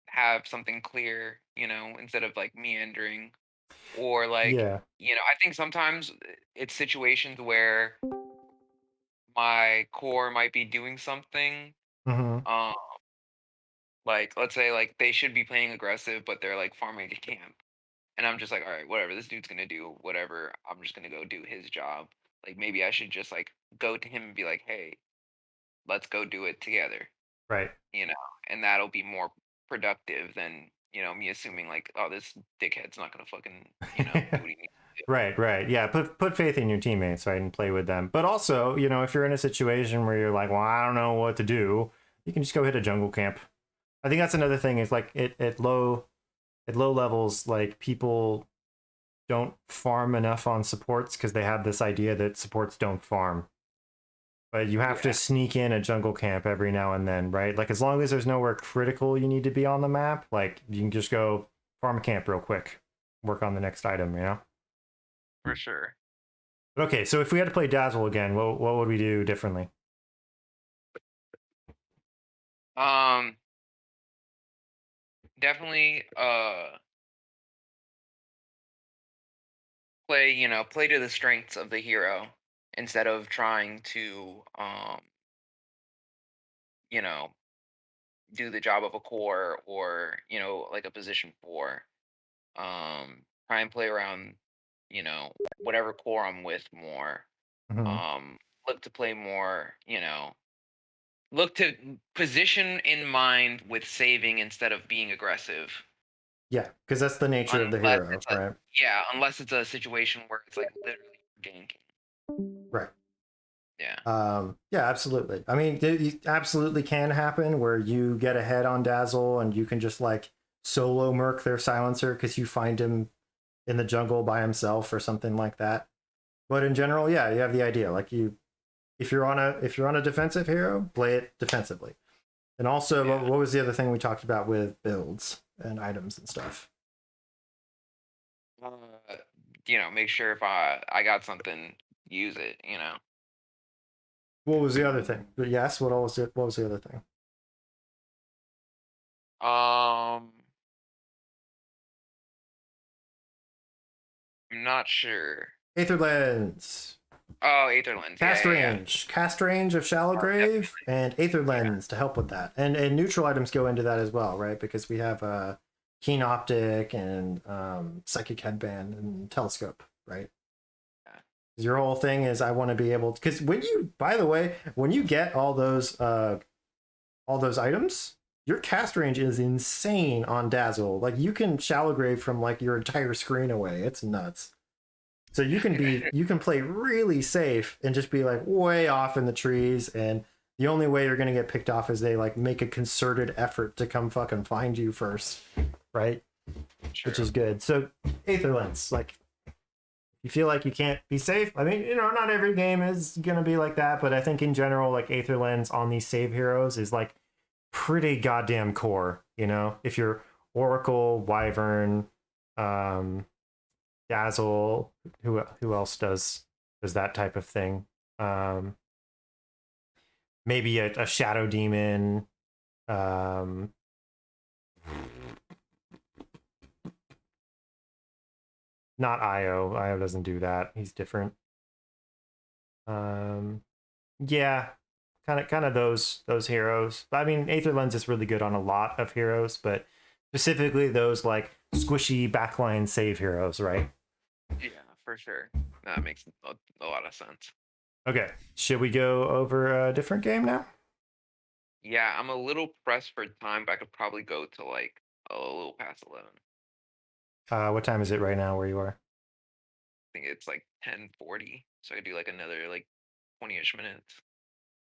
have something clear, instead of like meandering, or like, Yeah. I think sometimes it's situations where my core might be doing something. Hmm. Um, like let's say like they should be playing aggressive, but they're like farming a camp. And I'm just like, all right, whatever. This dude's gonna do whatever. I'm just gonna go do his job. Like maybe I should just like go to him and be like, hey, let's go do it together. Right. You know, and that'll be more productive than me assuming like, oh, this dickhead's not gonna fucking do what he needs to do. Right, right. Yeah, put faith in your teammates, right, and play with them. But also, if you're in a situation where you're like, well, I don't know what to do, you can just go hit a jungle camp. I think that's another thing is like at low levels, like people don't farm enough on supports because they have this idea that supports don't farm. But you have to Yeah, sneak in a jungle camp every now and then, right? Like as long as there's nowhere critical you need to be on the map, like you can just go farm a camp real quick, work on the next item. for sure. But okay, so if we had to play Dazzle again, what would we do differently? Um, definitely play to the strengths of the hero instead of trying to you know, do the job of a core or, like a position 4. Try and play around, whatever core I'm with more. Hmm. Look to play more, look to position in mind with saving instead of being aggressive. Yeah, because that's the nature of the Unless hero, it's a right? yeah, unless it's a situation where it's like literally ganking. Right. Yeah. Yeah, absolutely. I mean, it absolutely can happen where you get ahead on Dazzle and you can just like solo murk their silencer because you find him in the jungle by himself or something like that. But in general, yeah, you have the idea. Like if you're on a defensive hero, play it defensively. And also, what Yeah. what was the other thing we talked about with builds and items and stuff? Uh, make sure if I got something, use it. What was the other thing? But yes, what else? What was the other thing? Um, I'm not sure. Aether lens, Oh, Aether Lens. Yeah, yeah, yeah. cast range of shallow grave, Definitely. and Aether Yeah, lens to help with that. And neutral items go into that as well, right? Because we have keen optic and psychic headband and telescope, right? yeah. Your whole thing is I want to be able to, because when you, by the way, when you get all those items, your cast range is insane on Dazzle. Like you can shallow grave from like your entire screen away. It's nuts. So you can play really safe and just be like way off in the trees, and the only way you're gonna get picked off is they like make a concerted effort to come fucking find you first, right? Which True. is good. So Aether Lens, like you feel like you can't be safe. I mean, not every game is gonna be like that, but I think in general, like Aether Lens on these save heroes is like pretty goddamn core. If you're Oracle, Wyvern, um, Dazzle, who else does that type of thing? Um, Maybe a Shadow Demon. Um, Not Io. Io doesn't do that. He's different. Um, yeah, kind of those heroes. I mean, Aether Lens is really good on a lot of heroes, but specifically those like squishy backline save heroes, right? Yeah, for sure. That makes a lot of sense. Okay, should we go over a different game now? Yeah, I'm a little pressed for time, but I could probably go to like a little past 11. What time is it right now where you are? I think it's like 10:40, so I could do like another like 20-ish minutes.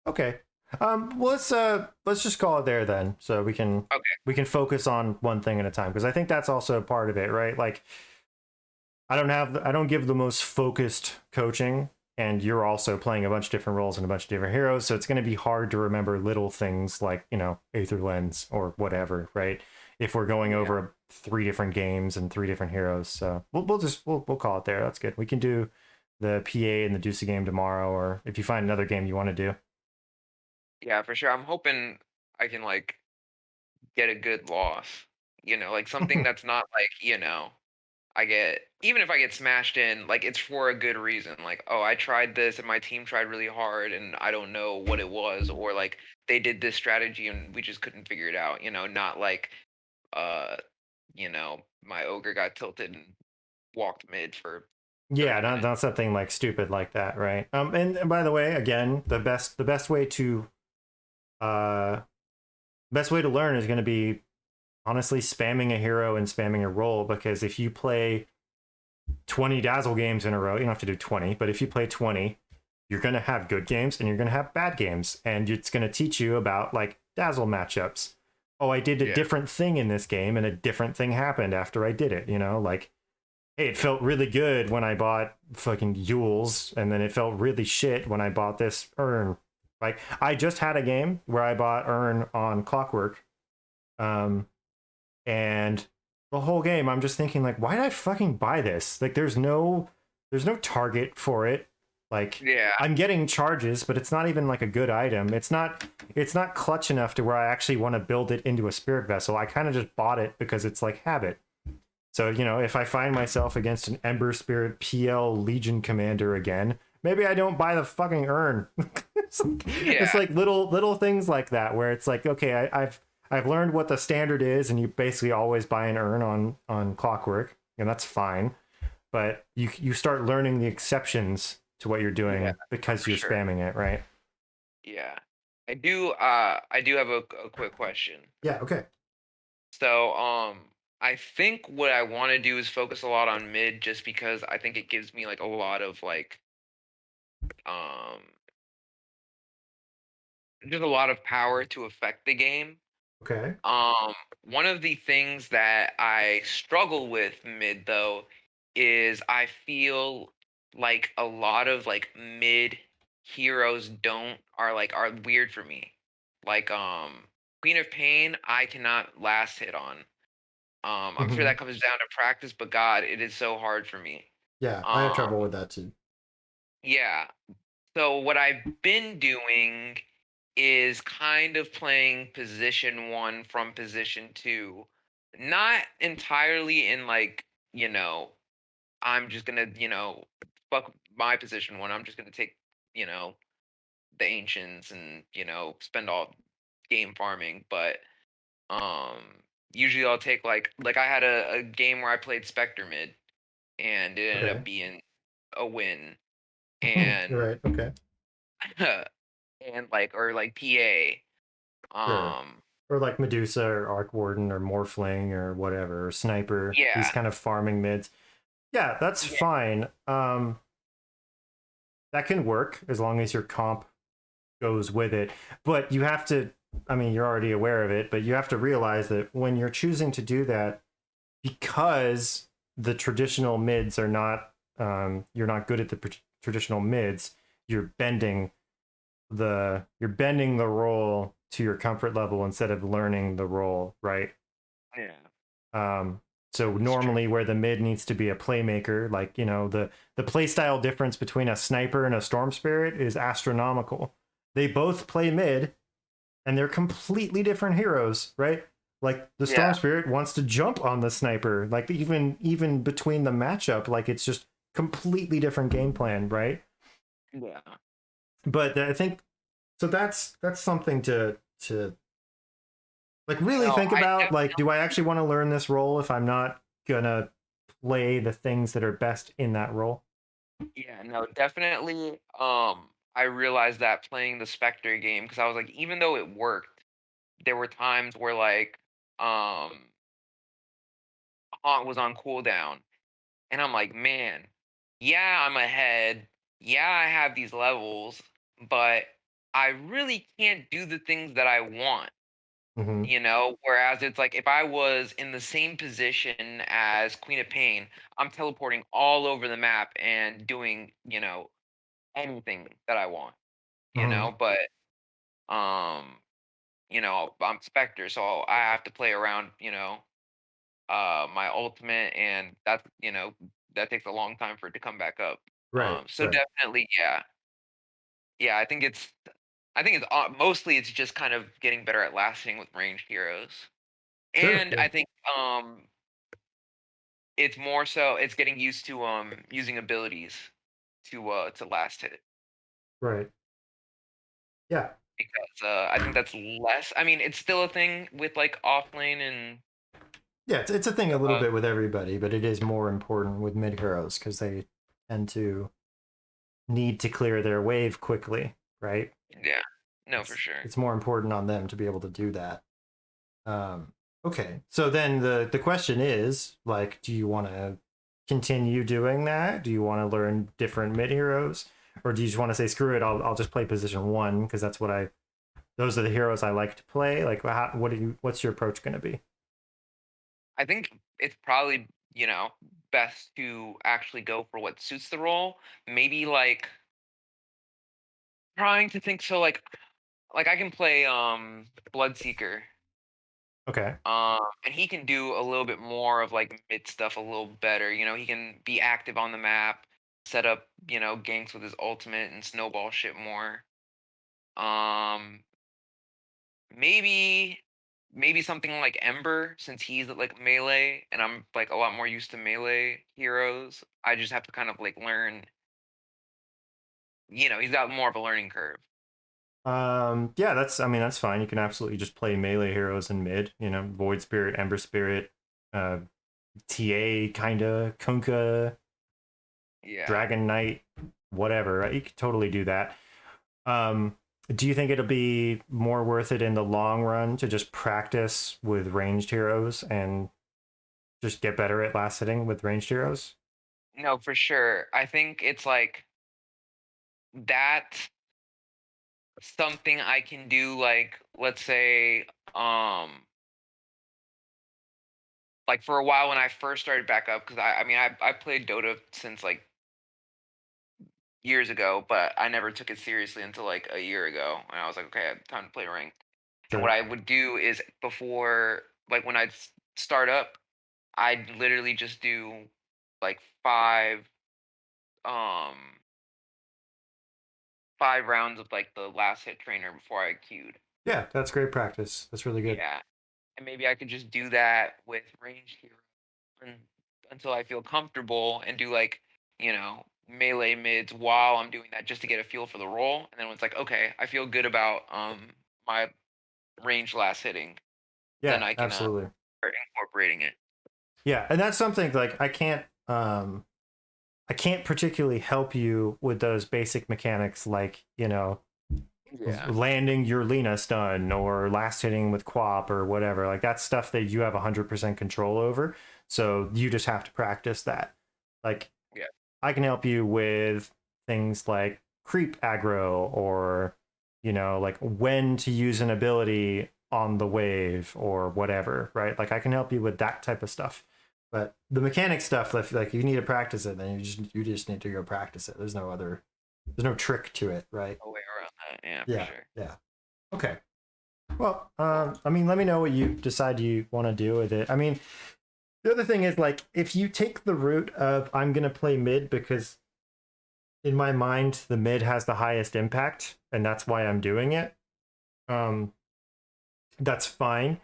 Okay. Well, let's just call it there then, so we can Okay. we can focus on one thing at a time because I think that's also part of it, right? Like I don't give the most focused coaching, and you're also playing a bunch of different roles and a bunch of different heroes, so it's going to be hard to remember little things like Aether Lens or whatever, right? If we're going Yeah. over 3 different games and 3 different heroes, so we'll call it there. That's good. We can do the PA and the Deuce game tomorrow, or if you find another game you want to do. Yeah, for sure. I'm hoping I can like get a good loss. Like something that's not like, even if I get smashed in, like it's for a good reason. Like, oh, I tried this and my team tried really hard and I don't know what it was, or like they did this strategy and we just couldn't figure it out, not like uh, my ogre got tilted and walked mid for Yeah, 30 not minutes. not something like stupid like that, right? And by the way, again, uh best way to learn is going to be honestly spamming a hero and spamming a role, because if you play 20 Dazzle games in a row, you don't have to do 20, but if you play 20, you're going to have good games and you're going to have bad games, and it's going to teach you about like Dazzle matchups. Oh, I did a Yeah. different thing in this game and a different thing happened after I did it, like, hey, it felt really good when I bought fucking Yules, and then it felt really shit when I bought this urn. Like, I just had a game where I bought urn on Clockwork, um, and the whole game I'm just thinking like, why did I fucking buy this? Like, there's no target for it. Like, Yeah. I'm getting charges, but it's not even like a good item. It's not clutch enough to where I actually want to build it into a spirit vessel. I kind of just bought it because it's like habit. So, if I find myself against an Ember Spirit PL Legion commander again, maybe I don't buy the fucking urn. It's Yeah. like little things like that where it's like, okay, I've learned what the standard is, and you basically always buy an urn on Clockwork, and that's fine. But you start learning the exceptions to what you're Yeah, doing because for you're sure. spamming it, right? Yeah. I do have a quick question. Yeah. Okay. So, I think what I want to do is focus a lot on mid just because I think it gives me like a lot of like um just a lot of power to affect the game. Okay. Um, One of the things that I struggle with mid though is I feel like a lot of like mid heroes don't are weird for me. Like Queen of Pain, I cannot last hit on. I'm sure Hmm. that comes down to practice, but God, it is so hard for me. Yeah, I have Um, trouble with that too. yeah. So what I've been doing is kind of playing position one from position two. Not entirely in like, I'm just gonna, fuck my position one. I'm just gonna take, you know, the ancients and, spend all game farming. But um usually I'll take like I had a game where I played Spectre mid and it ended up Okay. being a win. You're And right. Okay. and like or like PA. Sure. Um, Or like Medusa or Arc Warden or Morphling or whatever, or Sniper, these yeah, kind of farming mids. Yeah, that's yeah, fine. That can work as long as your comp goes with it. But you have to, I mean, you're already aware of it, but you have to realize that when you're choosing to do that, because the traditional mids are not, you're not good at the traditional mids, you're bending you're bending the role to your comfort level instead of learning the role, right? yeah. Um, so It's true. normally where the mid needs to be a playmaker, like, the play style difference between a sniper and a storm spirit is astronomical. They both play mid and they're completely different heroes, right? Like the Yeah, storm spirit wants to jump on the sniper, like even between the matchup, like it's just completely different game plan, right? yeah. But I think so that's something to like really No, think I about, like, do I definitely. actually want to learn this role if I'm not gonna play the things that are best in that role? Yeah, no, definitely. I realized that playing the Spectre game because I was like, even though it worked, there were times where like, um, Haunt was on cooldown, and I'm like, man, yeah, I'm ahead. Yeah, I have these levels, but I really can't do the things that I want. Hmm. Whereas it's like if I was in the same position as Queen of Pain, I'm teleporting all over the map and doing, anything that I want, Hmm. but um, I'm Spectre, so I have to play around, my ultimate and that takes a long time for it to come back up. Right, So right. definitely, yeah. Yeah, I think it's mostly it's just kind of getting better at lasting with ranged heroes. Sure. And Yeah. I think it's more so it's getting used to using abilities to last hit. Right. Yeah. Because I think that's less. I mean, it's still a thing with like off lane and Yeah, it's a thing a little uh, bit with everybody, but it is more important with mid heroes because they tend to need to clear their wave quickly, right? yeah, no, for sure. It's more important on them to be able to do that. Um, okay, so then the question is like, do you want to continue doing that? Do you want to learn different mid heroes, or do you just want to say screw it? I'll just play position one because that's what I those are the heroes I like to play. Like, what's your approach going to be? I think it's probably best to actually go for what suits the role. Maybe like trying to think so like I can play Bloodseeker. Okay. And he can do a little bit more of like mid stuff a little better. He can be active on the map, set up, ganks with his ultimate and snowball shit more. Um maybe something like Ember, since he's like melee and I'm like a lot more used to melee heroes. I just have to kind of like learn, he's got more of a learning curve. Yeah, I mean, that's fine. You can absolutely just play melee heroes in mid, Void Spirit, Ember Spirit, uh, TA, kinda, Kunkka, Yeah. Dragon Knight, whatever, right? You could totally do that. Um, do you think it'll be more worth it in the long run to just practice with ranged heroes and just get better at last hitting with ranged heroes? No, for sure. I think it's like that something I can do, like let's say um like for a while when I first started back up, because I mean I played Dota since like years ago, but I never took it seriously until like a year ago, and I was like, okay, I have time to play ranked. And what Sure. I would do is before, like when I'd start up, I'd literally just do like um 5 rounds of like the last hit trainer before I queued. Yeah, that's great practice. That's really good. Yeah, and maybe I could just do that with ranged hero un- until I feel comfortable and do like melee mids while I'm doing that just to get a feel for the role. And then when it's like, okay, I feel good about my range last hitting, then Yeah, I can absolutely. start incorporating it. Yeah, and that's something like I can't particularly help you with those basic mechanics like, Yeah, landing your Lena stun or last hitting with Quap or whatever. Like that's stuff that you have 100% control over. So you just have to practice that. Like yeah, I can help you with things like creep aggro or, like when to use an ability on the wave or whatever, right? Like I can help you with that type of stuff. But the mechanic stuff, like you need to practice it, then you just need to go practice it. There's no trick to it, right? a way around that. Yeah, for Yeah, sure. yeah. Okay. Well, I mean, let me know what you decide you want to do with it. I mean, the other thing is like if you take the route of I'm gonna play mid because in my mind the mid has the highest impact and that's why I'm doing it. Um, that's fine,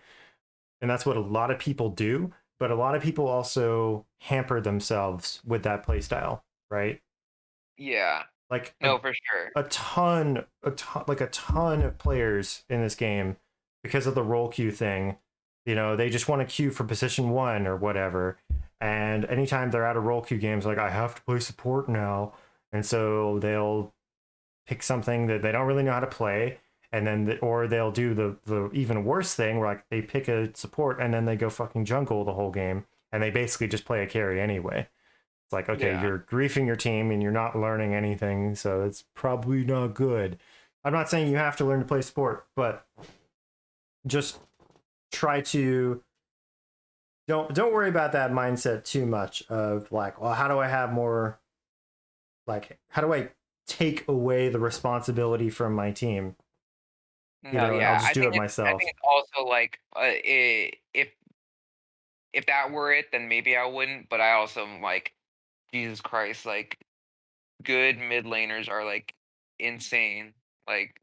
and that's what a lot of people do. But a lot of people also hamper themselves with that play style, right? Yeah, Like no, for sure. a ton of players in this game because of the role queue thing. They just want to queue for position one or whatever. And anytime they're out of role queue games, like I have to play support now, and so they'll pick something that they don't really know how to play, and then or they'll do the even worse thing where like they pick a support and then they go fucking jungle the whole game, and they basically just play a carry anyway. It's like, okay, Yeah, you're griefing your team and you're not learning anything, so it's probably not good. I'm not saying you have to learn to play sport, but just try to don't worry about that mindset too much of like, well, how do I have more like how do I take away the responsibility from my team? no, And I'll yeah. just do it I myself. think it's also like if that were it, then maybe I wouldn't. But I also am like, Jesus Christ, like good mid laners are like insane. Like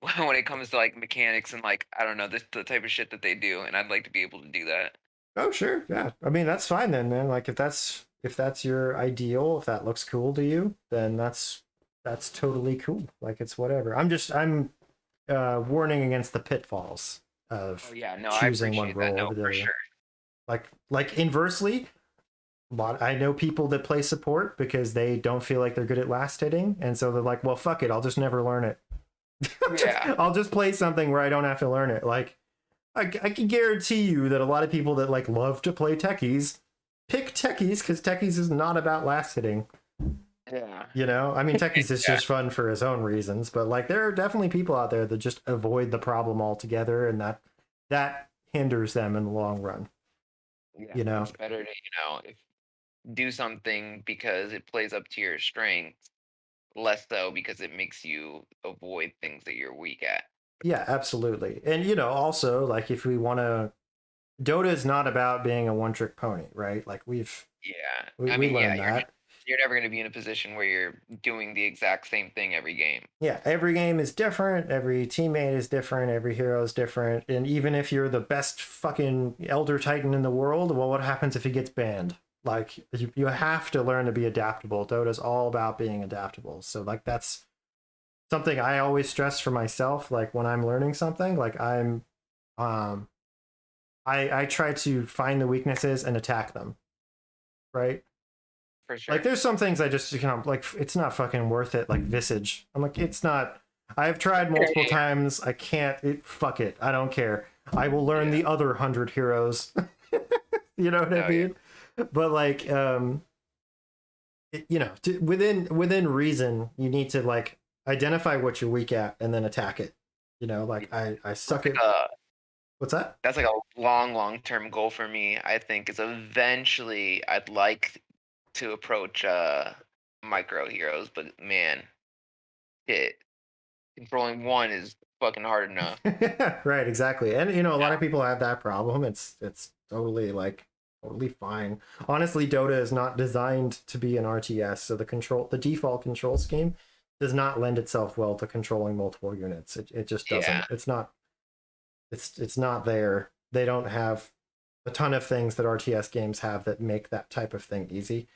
when it comes to like mechanics and like I don't know the type of shit that they do, and I'd like to be able to do that. Oh, sure. Yeah. I mean, that's fine then, man. Like if that's your ideal, if that looks cool to you, then that's totally cool. Like it's whatever. I'm warning against the pitfalls Oh of yeah, no, I choosing one appreciate that. role No, over the for other. sure. Like inversely, I know people that play support because they don't feel like they're good at last hitting, and so they're like, well, fuck it, I'll just never learn it. Yeah. I'll just play something where I don't have to learn it. Like I can guarantee you that a lot of people that like love to play techies pick techies because techies is not about last hitting. Yeah. You know, I mean, techies is Yeah. just fun for its own reasons, but like there are definitely people out there that just avoid the problem altogether, and that hinders them in the long run. Yeah. You know, It's better to, if do something because it plays up to your strengths, less so because it makes you avoid things that you're weak at. yeah, absolutely. And you know, also like if we want to, Dota is not about being a one trick pony, right? Like Yeah. I we mean, yeah, learned that. you're never going to be in a position where you're doing the exact same thing every game. Yeah, every game is different, every teammate is different, every hero is different, and even if you're the best fucking Elder Titan in the world, well, what happens if he gets banned? Like you have to learn to be adaptable. Dota's all about being adaptable. So like that's something I always stress for myself. Like when I'm learning something, like um I try to find the weaknesses and attack them, right? For sure. Like there's some things I just like it's not fucking worth it. Like Visage, I'm like it's not. I've tried multiple times. I can't. Fuck it. I don't care. I will learn the other 100 heroes. You know what I mean? But like within reason, you need to like identify what you're weak at and then attack it. You know, like I suck at. What's that? That's like a long term goal for me. I think is eventually I'd like to approach micro heroes, but man, it controlling one is fucking hard enough. Right, exactly. And you know, a lot of people have that problem. It's totally fine. Honestly, Dota is not designed to be an RTS, so the default control scheme does not lend itself well to controlling multiple units. It just doesn't. Yeah. It's not there. They don't have a ton of things that RTS games have that make that type of thing easy.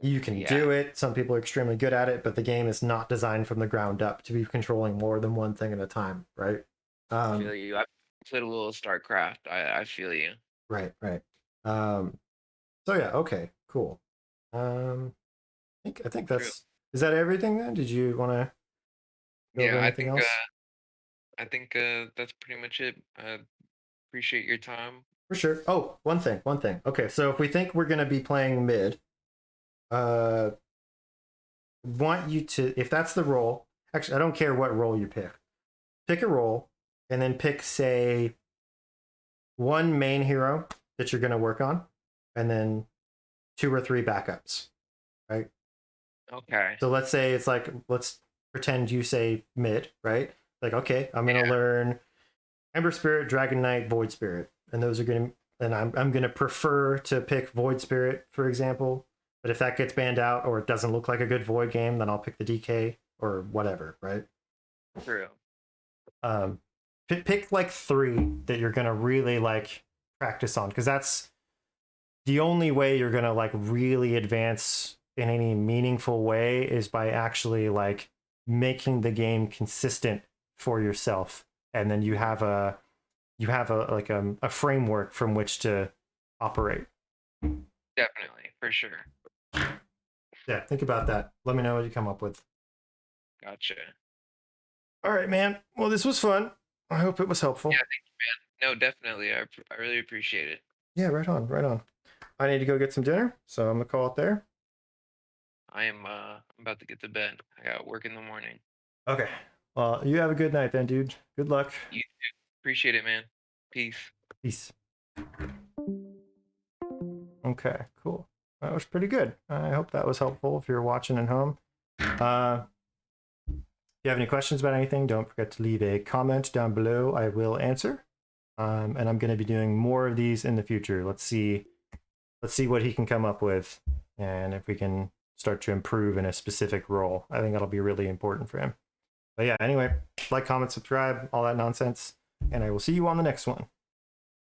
You can do it. Some people are extremely good at it, but the game is not designed from the ground up to be controlling more than one thing at a time, right? I feel you. I played a little StarCraft. I feel you. Right. So yeah, okay, cool. I think that's is that everything then? Did you want to go over Yeah, anything else? I think that's pretty much it. I appreciate your time. For sure. Oh, one thing. Okay, so if we think we're gonna be playing mid, uh, want you to, if that's the role, actually, I don't care what role you pick. Pick a role, and then pick, say, one main hero that you're gonna work on, and then 2 or 3 backups, right? Okay. So let's say it's like, let's pretend you say mid, right? Like, okay, I'm gonna learn Ember Spirit, Dragon Knight, Void Spirit, and those are gonna, and I'm gonna prefer to pick Void Spirit, for example. But if that gets banned out or it doesn't look like a good Void game, then I'll pick the DK or whatever, right? True. Pick like 3 that you're gonna really like practice on, because that's the only way you're gonna like really advance in any meaningful way is by actually like making the game consistent for yourself, and then you have a like a framework from which to operate. Definitely, for sure. Yeah, think about that. Let me know what you come up with. Gotcha. All right, man. Well, this was fun. I hope it was helpful. Yeah, thank you, man. No, definitely. I really appreciate it. Yeah, right on. I need to go get some dinner, so I'm gonna call it there. I'm about to get to bed. I got work in the morning. Okay. Well, you have a good night then, dude. Good luck. You too. Appreciate it, man. Peace. Peace. Okay, cool. That was pretty good. I hope that was helpful if you're watching at home. If you have any questions about anything, don't forget to leave a comment down below. I will answer. And I'm going to be doing more of these in the future. Let's see what he can come up with, and if we can start to improve in a specific role. I think that'll be really important for him. But yeah, anyway, like, comment, subscribe, all that nonsense, and I will see you on the next one.